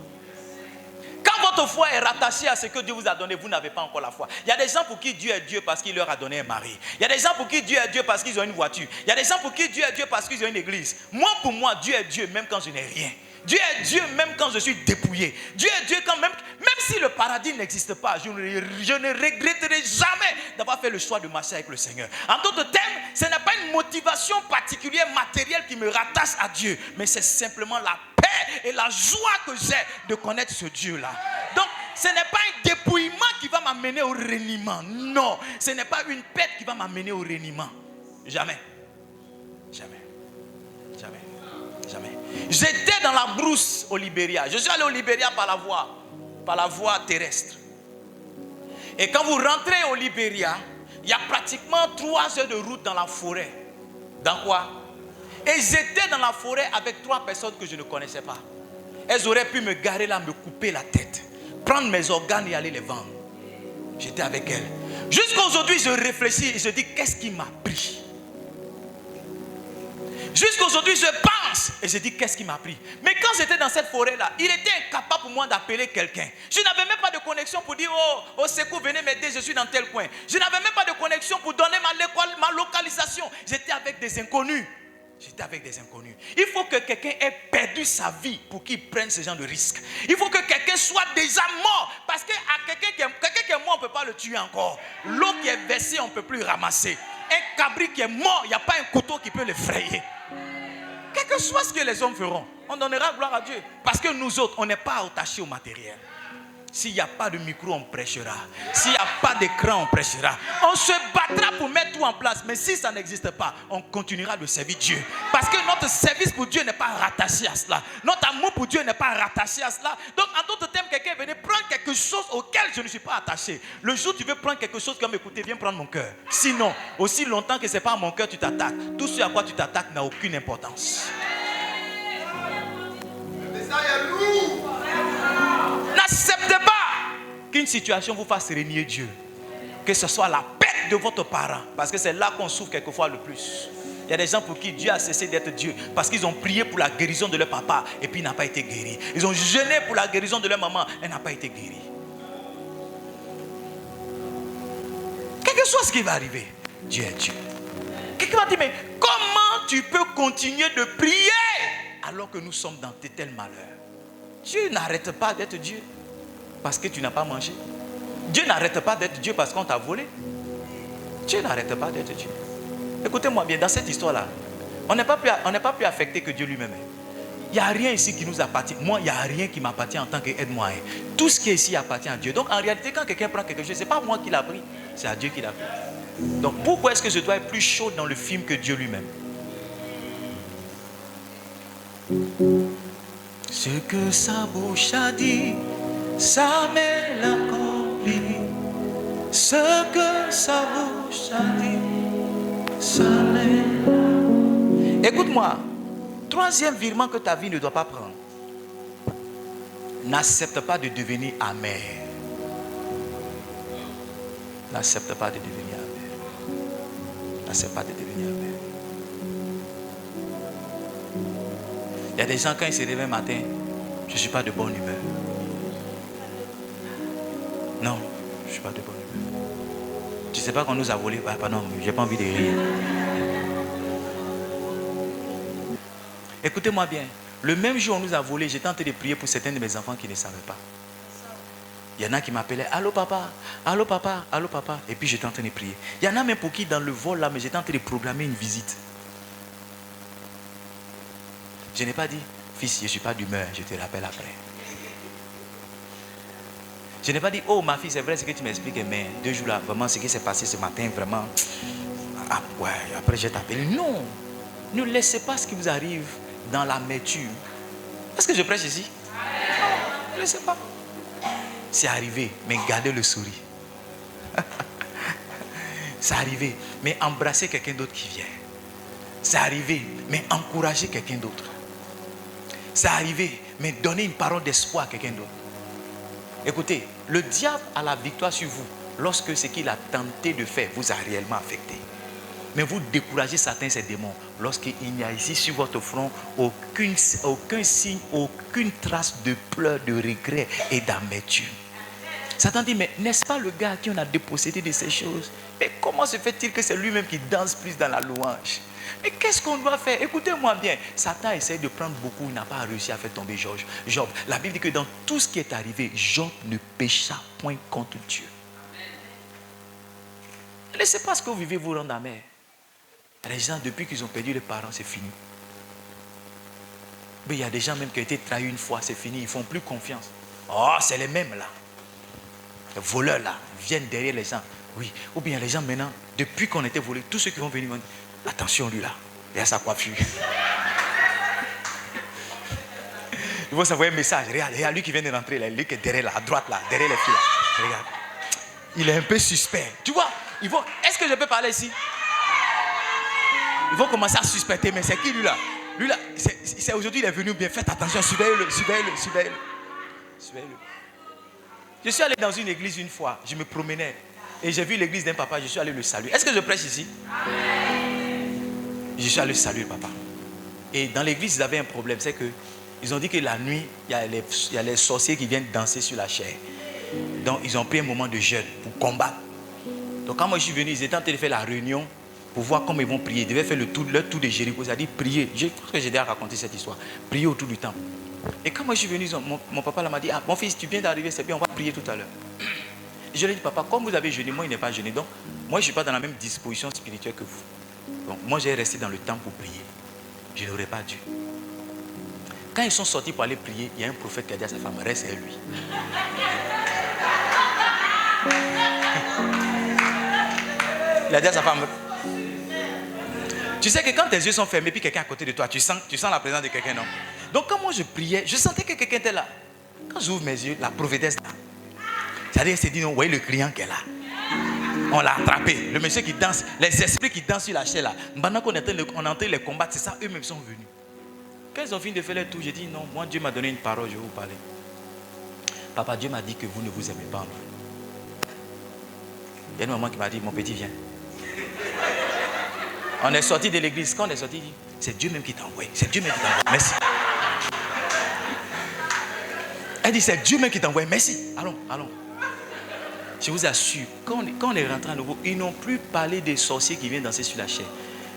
Quand votre foi est rattachée à ce que Dieu vous a donné, vous n'avez pas encore la foi. Il y a des gens pour qui Dieu est Dieu parce qu'il leur a donné un mari. Il y a des gens pour qui Dieu est Dieu parce qu'ils ont une voiture. Il y a des gens pour qui Dieu est Dieu parce qu'ils ont une église. Moi, pour moi, Dieu est Dieu même quand je n'ai rien. Dieu est Dieu même quand je suis dépouillé. Dieu est Dieu quand même si le paradis n'existe pas, je ne regretterai jamais d'avoir fait le choix de marcher avec le Seigneur. En d'autres termes, ce n'est pas une motivation particulière matérielle qui me rattache à Dieu, mais c'est simplement la paix et la joie que j'ai de connaître ce Dieu-là. Donc, ce n'est pas un dépouillement qui va m'amener au reniement. Non, ce n'est pas une pète qui va m'amener au reniement. Jamais. Jamais. Jamais. Jamais. J'étais dans la brousse au Libéria. Je suis allé au Libéria par la voie terrestre. Et quand vous rentrez au Libéria, il y a pratiquement 3 heures de route dans la forêt. Dans quoi? Et j'étais dans la forêt avec 3 personnes que je ne connaissais pas. Elles auraient pu me garer là, me couper la tête, prendre mes organes et aller les vendre. J'étais avec elles. Jusqu'à aujourd'hui, je réfléchis et je dis, qu'est-ce qui m'a pris? Jusqu'à aujourd'hui, je pense et je dis, qu'est-ce qui m'a pris? Mais quand j'étais dans cette forêt-là, il était incapable pour moi d'appeler quelqu'un. Je n'avais même pas de connexion pour dire, oh, au secours, venez m'aider, je suis dans tel coin. Je n'avais même pas de connexion pour donner ma localisation. J'étais avec des inconnus. J'étais avec des inconnus. Il faut que quelqu'un ait perdu sa vie pour qu'il prenne ce genre de risque. Il faut que quelqu'un soit déjà mort. Parce qu'à quelqu'un qui est mort, on ne peut pas le tuer encore. L'eau qui est versée, on ne peut plus ramasser. Un cabri qui est mort, il n'y a pas un couteau qui peut l'effrayer. Quel que soit ce que les hommes feront, on donnera gloire à Dieu. Parce que nous autres, on n'est pas attachés au matériel. S'il n'y a pas de micro, on prêchera. S'il n'y a pas d'écran, on prêchera. On se battra pour mettre tout en place. Mais si ça n'existe pas, on continuera de servir Dieu. Parce que notre service pour Dieu n'est pas rattaché à cela. Notre amour pour Dieu n'est pas rattaché à cela. Donc, en d'autres termes, quelqu'un venait prendre quelque chose auquel je ne suis pas attaché. Le jour où tu veux prendre quelque chose comme écoutez, viens prendre mon cœur. Sinon, aussi longtemps que ce n'est pas mon cœur, tu t'attaques. Tout ce à quoi tu t'attaques n'a aucune importance. N'acceptez pas qu'une situation vous fasse renier Dieu. Que ce soit la perte de votre parent. Parce que c'est là qu'on souffre quelquefois le plus. Il y a des gens pour qui Dieu a cessé d'être Dieu. Parce qu'ils ont prié pour la guérison de leur papa. Et puis il n'a pas été guéri. Ils ont jeûné pour la guérison de leur maman. Elle n'a pas été guérie. Quel que soit ce qui va arriver, Dieu est Dieu. Quelqu'un m'a dit, mais comment tu peux continuer de prier alors que nous sommes dans de tels malheurs? Dieu n'arrête pas d'être Dieu parce que tu n'as pas mangé. Dieu n'arrête pas d'être Dieu parce qu'on t'a volé. Dieu n'arrête pas d'être Dieu. Écoutez-moi bien, dans cette histoire-là, on n'est pas plus affecté que Dieu lui-même. Il n'y a rien ici qui nous appartient. Moi, il n'y a rien qui m'appartient en tant qu'aide-moi. Tout ce qui est ici appartient à Dieu. Donc en réalité, quand quelqu'un prend quelque chose, ce n'est pas moi qui l'a pris, c'est à Dieu qui l'a pris. Donc pourquoi est-ce que je dois être plus chaud dans le film que Dieu lui-même? Ce que sa bouche a dit, sa mélancolie. Ce que sa bouche a dit, sa mélancolie. Écoute-moi, 3e virement que ta vie ne doit pas prendre. N'accepte pas de devenir amer. N'accepte pas de devenir amer. N'accepte pas de devenir amer. Il y a des gens, quand ils se réveillent le matin, je ne suis pas de bonne humeur. Non, je ne suis pas de bonne humeur. Tu ne sais pas qu'on nous a volé? Ah, non, je n'ai pas envie de rire. Écoutez-moi bien. Le même jour où on nous a volé, j'étais en train de prier pour certains de mes enfants qui ne savaient pas. Il y en a qui m'appelaient, allô papa, allô papa, allô papa. Et puis j'étais en train de prier. Il y en a même pour qui dans le vol là, mais j'étais en train de programmer une visite. Je n'ai pas dit, fils, je ne suis pas d'humeur, je te rappelle après. Je n'ai pas dit, oh ma fille, c'est vrai ce que tu m'expliques, mais 2 jours là, vraiment ce qui s'est passé ce matin, vraiment. Ah ouais, après je t'appelle. Non, ne laissez pas ce qui vous arrive dans l'amertume. Est-ce que je prêche ici? Non, ne laissez pas. C'est arrivé, mais gardez le sourire. C'est arrivé, mais embrassez quelqu'un d'autre qui vient. C'est arrivé, mais encouragez quelqu'un d'autre. C'est arrivé, mais donnez une parole d'espoir à quelqu'un d'autre. Écoutez, le diable a la victoire sur vous lorsque ce qu'il a tenté de faire vous a réellement affecté. Mais vous découragez Satan et ses démons lorsqu'il n'y a ici sur votre front aucun signe, aucune trace de pleurs, de regrets et d'amertume. Satan dit, mais n'est-ce pas le gars à qui on a dépossédé de ces choses? Mais comment se fait-il que c'est lui-même qui danse plus dans la louange? Mais qu'est-ce qu'on doit faire? Écoutez-moi bien. Satan essaie de prendre beaucoup, il n'a pas réussi à faire tomber Job. La Bible dit que dans tout ce qui est arrivé, Job ne pécha point contre Dieu. Ne laissez pas ce que vous vivez vous rendre amer. Les gens, depuis qu'ils ont perdu les parents, c'est fini. Mais il y a des gens même qui ont été trahis une fois, c'est fini, ils ne font plus confiance. Oh, c'est les mêmes là. Les voleurs là viennent derrière les gens. Oui. Ou bien les gens maintenant, depuis qu'on était volés, tous ceux qui vont venir vont dire, attention lui là, il a sa coiffure. Ils vont s'envoyer un message. Regarde lui qui vient de rentrer là, lui qui est derrière là, à droite là, derrière les filles là. Regarde. Il est un peu suspect. Tu vois, est-ce que je peux parler ici? Ils vont commencer à suspecter, mais c'est qui lui là? Lui là, c'est aujourd'hui il est venu bien. Faites attention, surveillez-le. Je suis allé dans une église une fois, je me promenais et j'ai vu l'église d'un papa, je suis allé le saluer. Est-ce que je prêche ici? Je suis allé saluer le papa. Et dans l'église, ils avaient un problème, c'est que ils ont dit que la nuit, il y a les sorciers qui viennent danser sur la chair. Donc ils ont pris un moment de jeûne pour combattre. Donc quand moi je suis venu, ils étaient en train de faire la réunion pour voir comment ils vont prier. Ils devaient faire leur tour de Jéricho, c'est-à-dire prier. Je pense que j'ai déjà raconté cette histoire. Prier autour du temple. Et quand moi je suis venu, mon papa m'a dit, ah mon fils, tu viens d'arriver, c'est bien, on va prier tout à l'heure. Je lui ai dit, papa, comme vous avez jeûné, moi il n'est pas jeûné. Donc moi je ne suis pas dans la même disposition spirituelle que vous. Donc moi j'ai resté dans le temple pour prier. Je n'aurais pas dû. Quand ils sont sortis pour aller prier, il y a un prophète qui a dit à sa femme, reste avec lui. Il a dit à sa femme, tu sais que quand tes yeux sont fermés puis quelqu'un à côté de toi, tu sens la présence de quelqu'un, non? Donc quand moi je priais, je sentais que quelqu'un était là. Quand j'ouvre mes yeux, la prophétesse là. C'est-à-dire, elle s'est dit, non, vous voyez le client qui est là. On l'a attrapé. Le monsieur qui danse, les esprits qui dansent sur la chair là. Pendant qu'on est en train de les combattre, c'est ça, eux-mêmes sont venus. Quand ils ont fini de faire leur tour, j'ai dit, non, moi Dieu m'a donné une parole, je vais vous parler. Papa, Dieu m'a dit que vous ne vous aimez pas en vous. Il y a une maman qui m'a dit, mon petit, viens. On est sorti de l'église. Quand on est sorti, il dit, c'est Dieu même qui t'a envoyé. C'est Dieu même qui t'a envoyé. Merci. Elle dit, c'est Dieu même qui t'a envoyé. Merci. Allons. Je vous assure, quand on est rentré à nouveau, ils n'ont plus parlé des sorciers qui viennent danser sur la chair.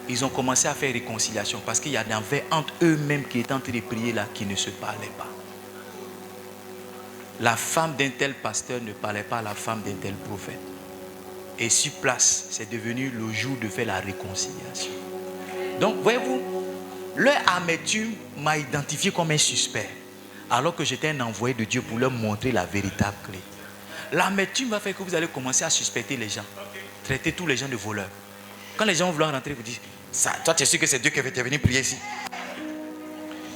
Ils ont commencé à faire réconciliation parce qu'il y avait entre eux-mêmes qui étaient en train de prier là, qui ne se parlaient pas. La femme d'un tel pasteur ne parlait pas à la femme d'un tel prophète. Et sur place, c'est devenu le jour de faire la réconciliation. Donc, voyez-vous, leur amertume m'a identifié comme un suspect, alors que j'étais un envoyé de Dieu pour leur montrer la véritable clé. L'amertume va faire que vous allez commencer à suspecter les gens, traiter tous les gens de voleurs. Quand les gens vont vouloir rentrer, vous dites, toi tu es sûr que c'est Dieu qui va te venir prier ici?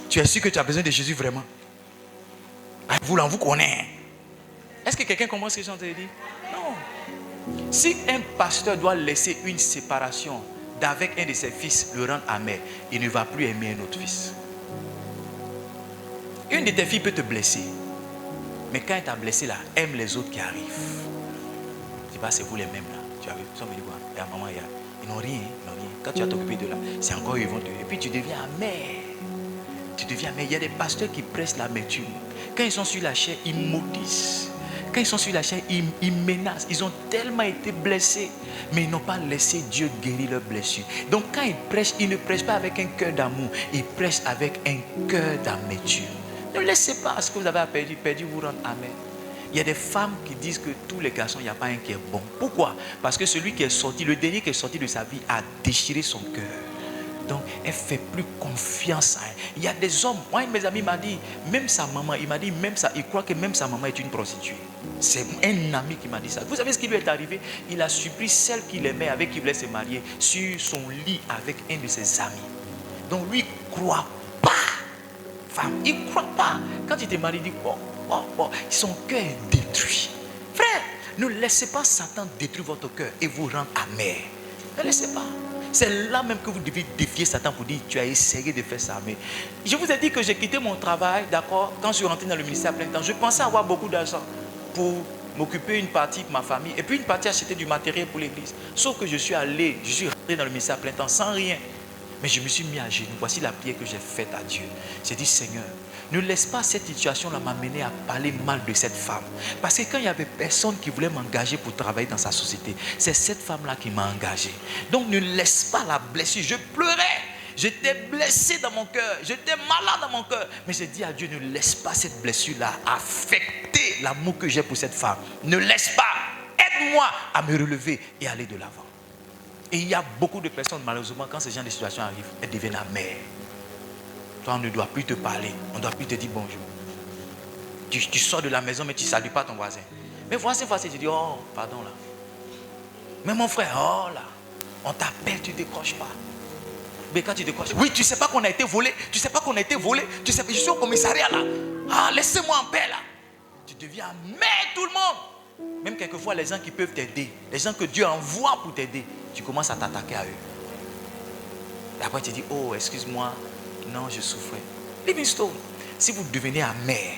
Tu es sûr que tu as besoin de Jésus vraiment? Vous connaissez. Est-ce que quelqu'un commence ce que j'ai entendu dire? Non. Si un pasteur doit laisser une séparation d'avec un de ses fils, le rendre amer, il ne va plus aimer un autre fils. Une de tes filles peut te blesser. Mais quand elle t'a blessé là, aime les autres qui arrivent. Tu vois, c'est vous les mêmes là. Tu as vu, ils sont venus voir. Et à maman, ils n'ont rien. Quand tu vas t'occuper de là, c'est encore eux, ils vont te. Et puis tu deviens amer. Il y a des pasteurs qui pressent l'amertume. Quand ils sont sur la chair, ils maudissent. Quand ils sont sur la chair, ils menacent. Ils ont tellement été blessés, mais ils n'ont pas laissé Dieu guérir leurs blessures. Donc quand ils prêchent, ils ne prêchent pas avec un cœur d'amour. Ils prêchent avec un cœur d'amertume. Ne laissez pas ce que vous avez perdu vous rendre amer. Il y a des femmes qui disent que tous les garçons, il n'y a pas un qui est bon. Pourquoi? Parce que celui qui est sorti, le dernier qui est sorti de sa vie a déchiré son cœur. Donc, elle ne fait plus confiance à elle. Il y a des hommes, moi, mes amis m'ont dit, même sa maman, il croit que même sa maman est une prostituée. C'est un ami qui m'a dit ça. Vous savez ce qui lui est arrivé? Il a surpris celle qu'il aimait, avec qui il voulait se marier, sur son lit avec un de ses amis. Donc, lui, il ne croit pas. Femme, il ne croit pas. Quand il te marie, il dit, son cœur est détruit. Frère, ne laissez pas Satan détruire votre cœur et vous rendre amer. Ne laissez pas. C'est là même que vous devez défier Satan pour dire, tu as essayé de faire ça. Mais je vous ai dit que j'ai quitté mon travail, d'accord, quand je suis rentré dans le ministère à plein temps. Je pensais avoir beaucoup d'argent pour m'occuper une partie de ma famille et puis une partie acheter du matériel pour l'église. Sauf que je suis rentré dans le ministère à plein temps sans rien. Mais je me suis mis à genoux. Voici la prière que j'ai faite à Dieu. J'ai dit, Seigneur, ne laisse pas cette situation-là m'amener à parler mal de cette femme. Parce que quand il n'y avait personne qui voulait m'engager pour travailler dans sa société, c'est cette femme-là qui m'a engagé. Donc ne laisse pas la blessure. Je pleurais. J'étais blessé dans mon cœur. J'étais malade dans mon cœur. Mais j'ai dit à Dieu, ne laisse pas cette blessure-là affecter l'amour que j'ai pour cette femme. Ne laisse pas. Aide-moi à me relever et aller de l'avant. Et il y a beaucoup de personnes, malheureusement, quand ce genre de situation arrive, elles deviennent amères. Toi, on ne doit plus te parler. On ne doit plus te dire bonjour. Tu sors de la maison, mais tu ne salues pas ton voisin. Mais voici, tu dis, oh, pardon là. Mais mon frère, oh là, on t'appelle, tu ne décroches pas. Mais quand tu décroches, oui, tu ne sais pas qu'on a été volé, tu ne sais pas qu'on a été volé, tu sais pas, je suis au commissariat là. Ah, laissez-moi en paix là. Tu deviens mais tout le monde. Même quelquefois, les gens qui peuvent t'aider, les gens que Dieu envoie pour t'aider, tu commences à t'attaquer à eux. Et après, tu dis, oh, excuse-moi, non, je souffrais. Livingstone, si vous devenez amer,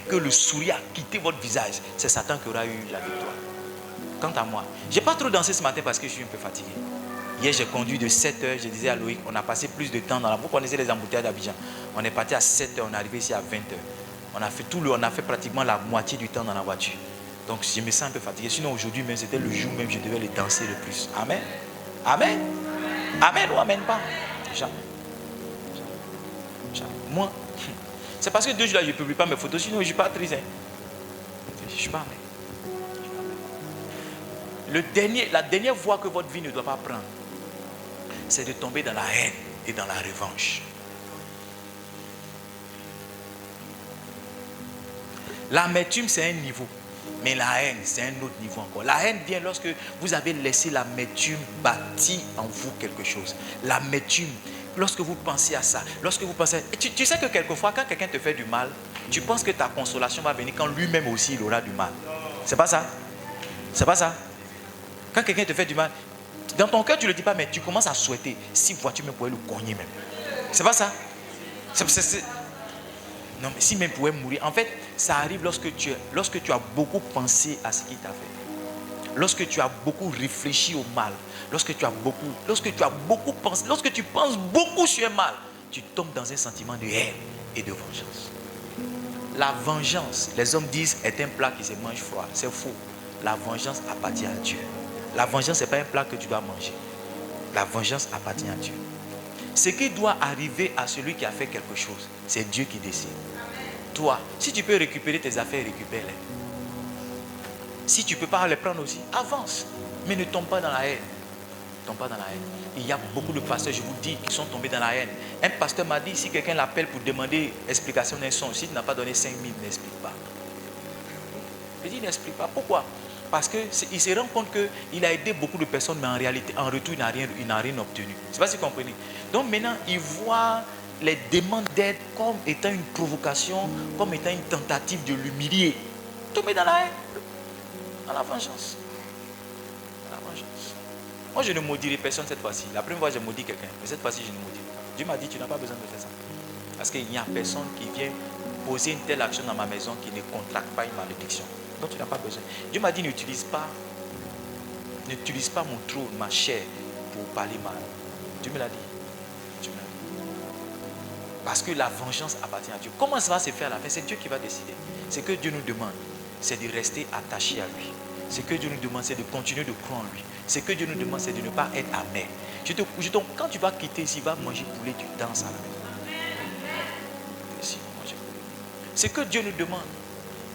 que le sourire a quitté votre visage, c'est Satan qui aura eu la victoire. Quant à moi, je n'ai pas trop dansé ce matin parce que je suis un peu fatigué. Hier, j'ai conduit de 7h, je disais à Loïc, on a passé plus de temps dans la... Vous connaissez les embouteillages d'Abidjan. On est parti à 7h, on est arrivé ici à 20h. On a fait pratiquement la moitié du temps dans la voiture. Donc, je me sens un peu fatigué. Sinon, aujourd'hui même, c'était le jour même, je devais les danser le plus. Amen. Amen. Amen ou amen pas? Jamais. Jamais. Moi, c'est parce que 2 jours là, je ne publie pas mes photos, sinon je ne suis pas triste. Je ne suis pas amen. La dernière voie que votre vie ne doit pas prendre, c'est de tomber dans la haine et dans la revanche. L'amertume, c'est un niveau. Mais la haine, c'est un autre niveau encore. La haine vient lorsque vous avez laissé l'amertume bâtir en vous quelque chose. L'amertume, lorsque vous pensez à ça, lorsque vous pensez... Tu sais que quelquefois, quand quelqu'un te fait du mal, tu penses que ta consolation va venir quand lui-même aussi il aura du mal. C'est pas ça? C'est pas ça? Quand quelqu'un te fait du mal, dans ton cœur, tu ne le dis pas, mais tu commences à souhaiter. Si voiture même pouvait le cogner même. C'est pas ça? Non, mais si même pouvait mourir. En fait, ça arrive lorsque tu as beaucoup pensé à ce qu'il t'a fait. Lorsque tu as beaucoup réfléchi au mal. Lorsque tu as beaucoup pensé. Lorsque tu penses beaucoup sur un mal, tu tombes dans un sentiment de haine et de vengeance. La vengeance, les hommes disent, est un plat qui se mange froid. C'est faux. La vengeance appartient à Dieu. La vengeance, ce n'est pas un plat que tu dois manger. La vengeance appartient à Dieu. Ce qui doit arriver à celui qui a fait quelque chose, c'est Dieu qui décide. Toi, si tu peux récupérer tes affaires, récupère-les. Si tu ne peux pas les prendre aussi, avance. Mais ne tombe pas dans la haine. Ne tombe pas dans la haine. Il y a beaucoup de pasteurs, je vous dis, qui sont tombés dans la haine. Un pasteur m'a dit, si quelqu'un l'appelle pour demander explication d'un son, s'il n'a pas donné 5 000, il n'explique pas. Il dit, il n'explique pas. Pourquoi? Parce qu'il se rend compte qu'il a aidé beaucoup de personnes, mais en réalité, en retour, il n'a rien obtenu. Je ne sais pas si vous comprenez. Donc maintenant, il voit les demandes d'aide comme étant une provocation, comme étant une tentative de l'humilier. Tomber dans la haine, dans la vengeance. Dans la vengeance. Moi, je ne maudirai personne cette fois-ci. La première fois, j'ai maudit quelqu'un, mais cette fois-ci, je ne maudirai pas. Dieu m'a dit, tu n'as pas besoin de faire ça. Parce qu'il n'y a personne qui vient poser une telle action dans ma maison qui ne contracte pas une malédiction. Donc tu n'as pas besoin. Dieu m'a dit, n'utilise pas mon trône, ma chair pour parler mal. Dieu me l'a dit. Dieu me l'a dit. Parce que la vengeance appartient à Dieu. Comment ça va se faire à la fin? C'est Dieu qui va décider. Ce que Dieu nous demande, c'est de rester attaché à lui. Ce que Dieu nous demande, c'est de continuer de croire en lui. Ce que Dieu nous demande, c'est de ne pas être amer. Quand tu vas quitter ici, va manger poulet, tu danses à la maison. Ce que Dieu nous demande,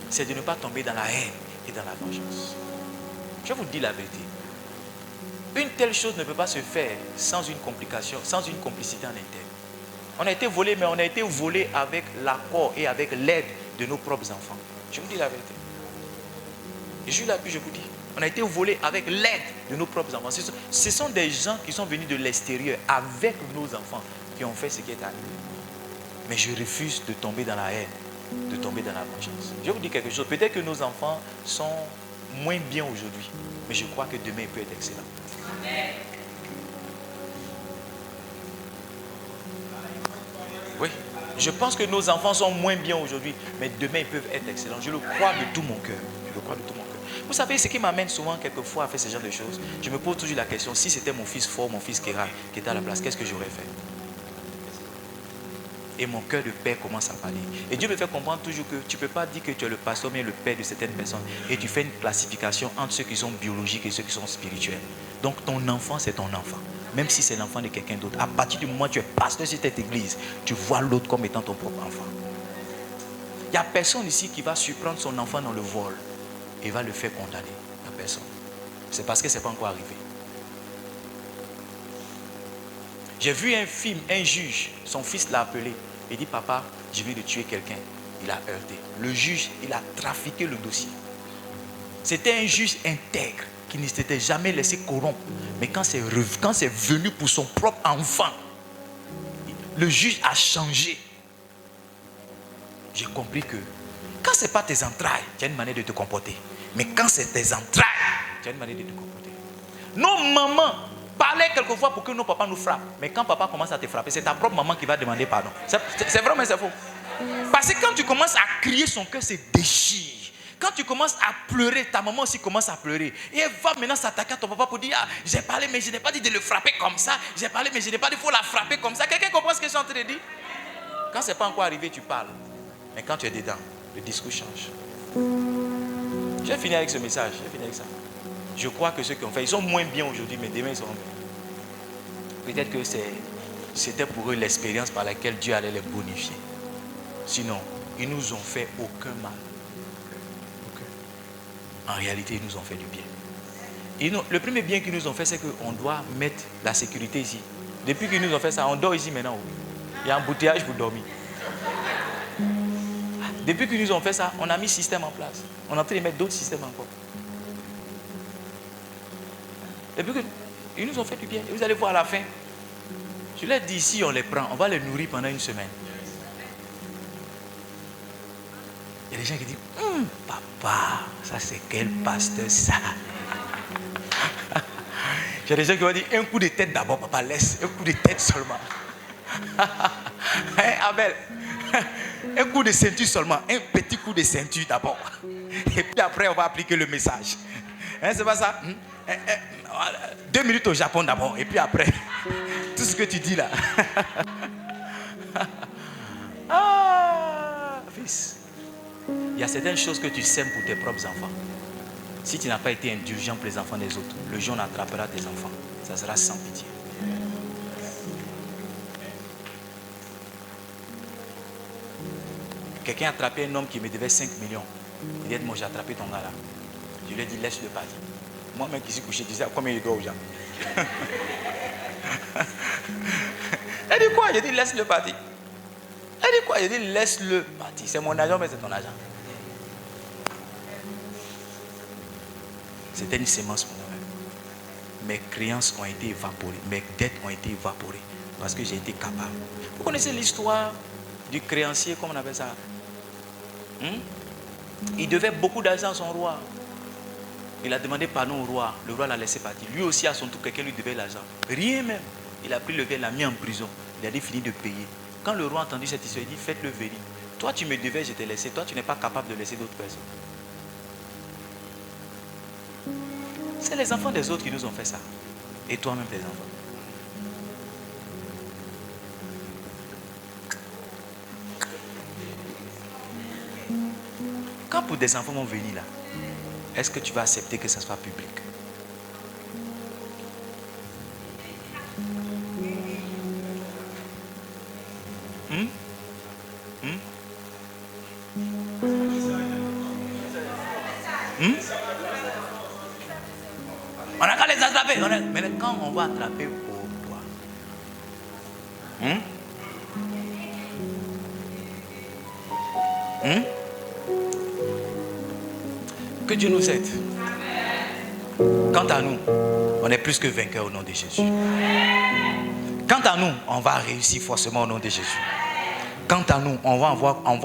c'est de ne pas tomber dans la haine et dans la vengeance. Je vous dis la vérité. Une telle chose ne peut pas se faire sans une complication, sans une complicité en interne. On a été volé, mais on a été volé avec l'accord et avec l'aide de nos propres enfants. Je vous dis la vérité. Et je suis là, puis je vous dis. On a été volé avec l'aide de nos propres enfants. Ce sont des gens qui sont venus de l'extérieur avec nos enfants qui ont fait ce qui est arrivé. Mais je refuse de tomber dans la haine, de tomber dans la vengeance. Je vais vous dire quelque chose. Peut-être que nos enfants sont moins bien aujourd'hui, mais je crois que demain il peut être excellent. Oui, je pense que nos enfants sont moins bien aujourd'hui, mais demain ils peuvent être excellents. Je le crois de tout mon cœur. Je le crois de tout mon cœur. Vous savez, ce qui m'amène souvent quelquefois à faire ce genre de choses, je me pose toujours la question, si c'était mon fils fort, mon fils Kéra, qui était à la place, qu'est-ce que j'aurais fait? Et mon cœur de père commence à parler. Et Dieu me fait comprendre toujours que tu ne peux pas dire que tu es le pasteur, mais le père de certaines personnes. Et tu fais une classification entre ceux qui sont biologiques et ceux qui sont spirituels. Donc ton enfant, c'est ton enfant. Même si c'est l'enfant de quelqu'un d'autre. À partir du moment où tu es pasteur sur cette église, tu vois l'autre comme étant ton propre enfant. Il n'y a personne ici qui va surprendre son enfant dans le vol et va le faire condamner. Il n'y a personne. C'est parce que ce n'est pas encore arrivé. J'ai vu un film, un juge, son fils l'a appelé. Il dit, papa, je viens de tuer quelqu'un. il a heurté. Le juge, il a trafiqué le dossier. C'était un juge intègre qui ne s'était jamais laissé corrompre. Mais quand c'est venu pour son propre enfant, le juge a changé. J'ai compris que quand ce n'est pas tes entrailles, tu as une manière de te comporter. Mais quand c'est tes entrailles, tu as une manière de te comporter. Nos mamans parlaient quelquefois pour que nos papas nous frappent. Mais quand papa commence à te frapper, c'est ta propre maman qui va demander pardon. C'est vrai, mais c'est faux. Parce que quand tu commences à crier, son cœur se déchire. Quand tu commences à pleurer, ta maman aussi commence à pleurer. Et elle va maintenant s'attaquer à ton papa pour dire, ah, j'ai parlé, mais je n'ai pas dit de le frapper comme ça. J'ai parlé, mais je n'ai pas dit qu'il faut la frapper comme ça. Quelqu'un comprend ce que je suis en train de dire? Quand ce n'est pas encore arrivé, tu parles. Mais quand tu es dedans, le discours change. Je vais finir avec ce message. Je vais finir avec ça. Je crois que ceux qui ont fait, ils sont moins bien aujourd'hui, mais demain ils seront bien. Peut-être que c'était pour eux l'expérience par laquelle Dieu allait les bonifier. Sinon, ils nous ont fait aucun mal. En réalité, ils nous ont fait du bien. Le premier bien qu'ils nous ont fait, c'est qu'on doit mettre la sécurité ici. Depuis qu'ils nous ont fait ça, on dort ici maintenant. Il y a un embouteillage pour dormir. Depuis qu'ils nous ont fait ça, on a mis système en place. On est en train de mettre d'autres systèmes encore. Depuis qu'ils nous ont fait du bien. Et vous allez voir à la fin. Je leur dis, ici on les prend, on va les nourrir pendant une semaine. Il y a des gens qui disent, papa, ça c'est quel pasteur ça? Il y a des gens qui vont dire, un coup de tête d'abord, papa, laisse, un coup de tête seulement. Hein, Abel? Un coup de ceinture seulement, un petit coup de ceinture d'abord. Et puis après, on va appliquer le message. Hein, c'est pas ça? 2 minutes au Japon d'abord, et puis après, tout ce que tu dis là. Ah, fils. Il y a certaines choses que tu sèmes pour tes propres enfants. Si tu n'as pas été indulgent pour les enfants des autres, le jour on attrapera tes enfants. Ça sera sans pitié. Quelqu'un a attrapé un homme qui me devait 5 millions. Il dit, moi j'ai attrapé ton gars là. Je lui ai dit, laisse-le partir. Moi-même qui suis couché, je disais, combien il doit aux gens? Elle dit quoi? Je dis, laisse-le partir. Elle dit quoi? Je dis, laisse-le partir. C'est mon argent, mais c'est ton argent. C'était une sémence pour moi-même. Mes créances ont été évaporées. Mes dettes ont été évaporées. Parce que j'ai été capable. Vous connaissez l'histoire du créancier, comment on appelle ça? Il devait beaucoup d'argent à son roi. Il a demandé pardon au roi. Le roi l'a laissé partir. Lui aussi, à son tour, quelqu'un lui devait l'argent. Rien même. Il a pris le gars, il l'a mis en prison. Il a dit, fini de payer. Quand le roi a entendu cette histoire, il dit, faites-le venir. Toi, tu me devais, je t'ai laissé. Toi, tu n'es pas capable de laisser d'autres personnes. C'est les enfants des autres qui nous ont fait ça. Et toi-même, tes enfants. Quand pour des enfants vont venir là, est-ce que tu vas accepter que ça soit public? On n'a qu'à les attraper. Mais quand on va attraper pour toi, que Dieu nous aide. Quant à nous, on est plus que vainqueurs au nom de Jésus. Quant à nous, on va réussir forcément au nom de Jésus. Quant à nous, on va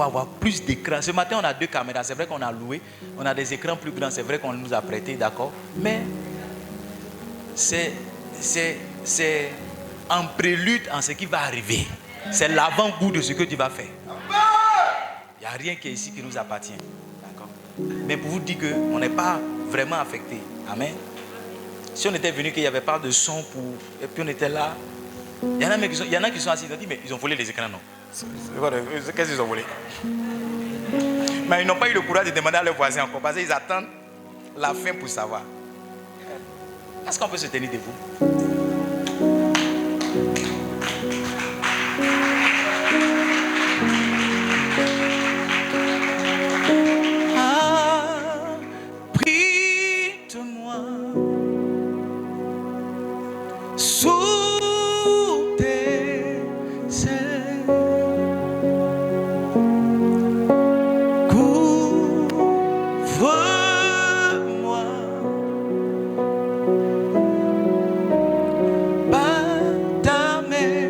avoir plus d'écrans. Ce matin, on a 2 caméras. C'est vrai qu'on a loué. On a des écrans plus grands. C'est vrai qu'on nous a prêté, d'accord. Mais c'est en prélude en ce qui va arriver. C'est l'avant-goût de ce que tu vas faire. Il n'y a rien qui est ici qui nous appartient. D'accord. Mais pour vous dire qu'on n'est pas vraiment affecté. Amen. Si on était venu qu'il n'y avait pas de son et puis on était là. Il y en a qui sont assis. Ils ont dit, mais ils ont volé les écrans, non? Qu'est-ce qu'ils ont volé? Mais ils n'ont pas eu le courage de demander à leurs voisins encore. Parce qu'ils attendent la fin pour savoir. Est-ce qu'on peut se tenir debout?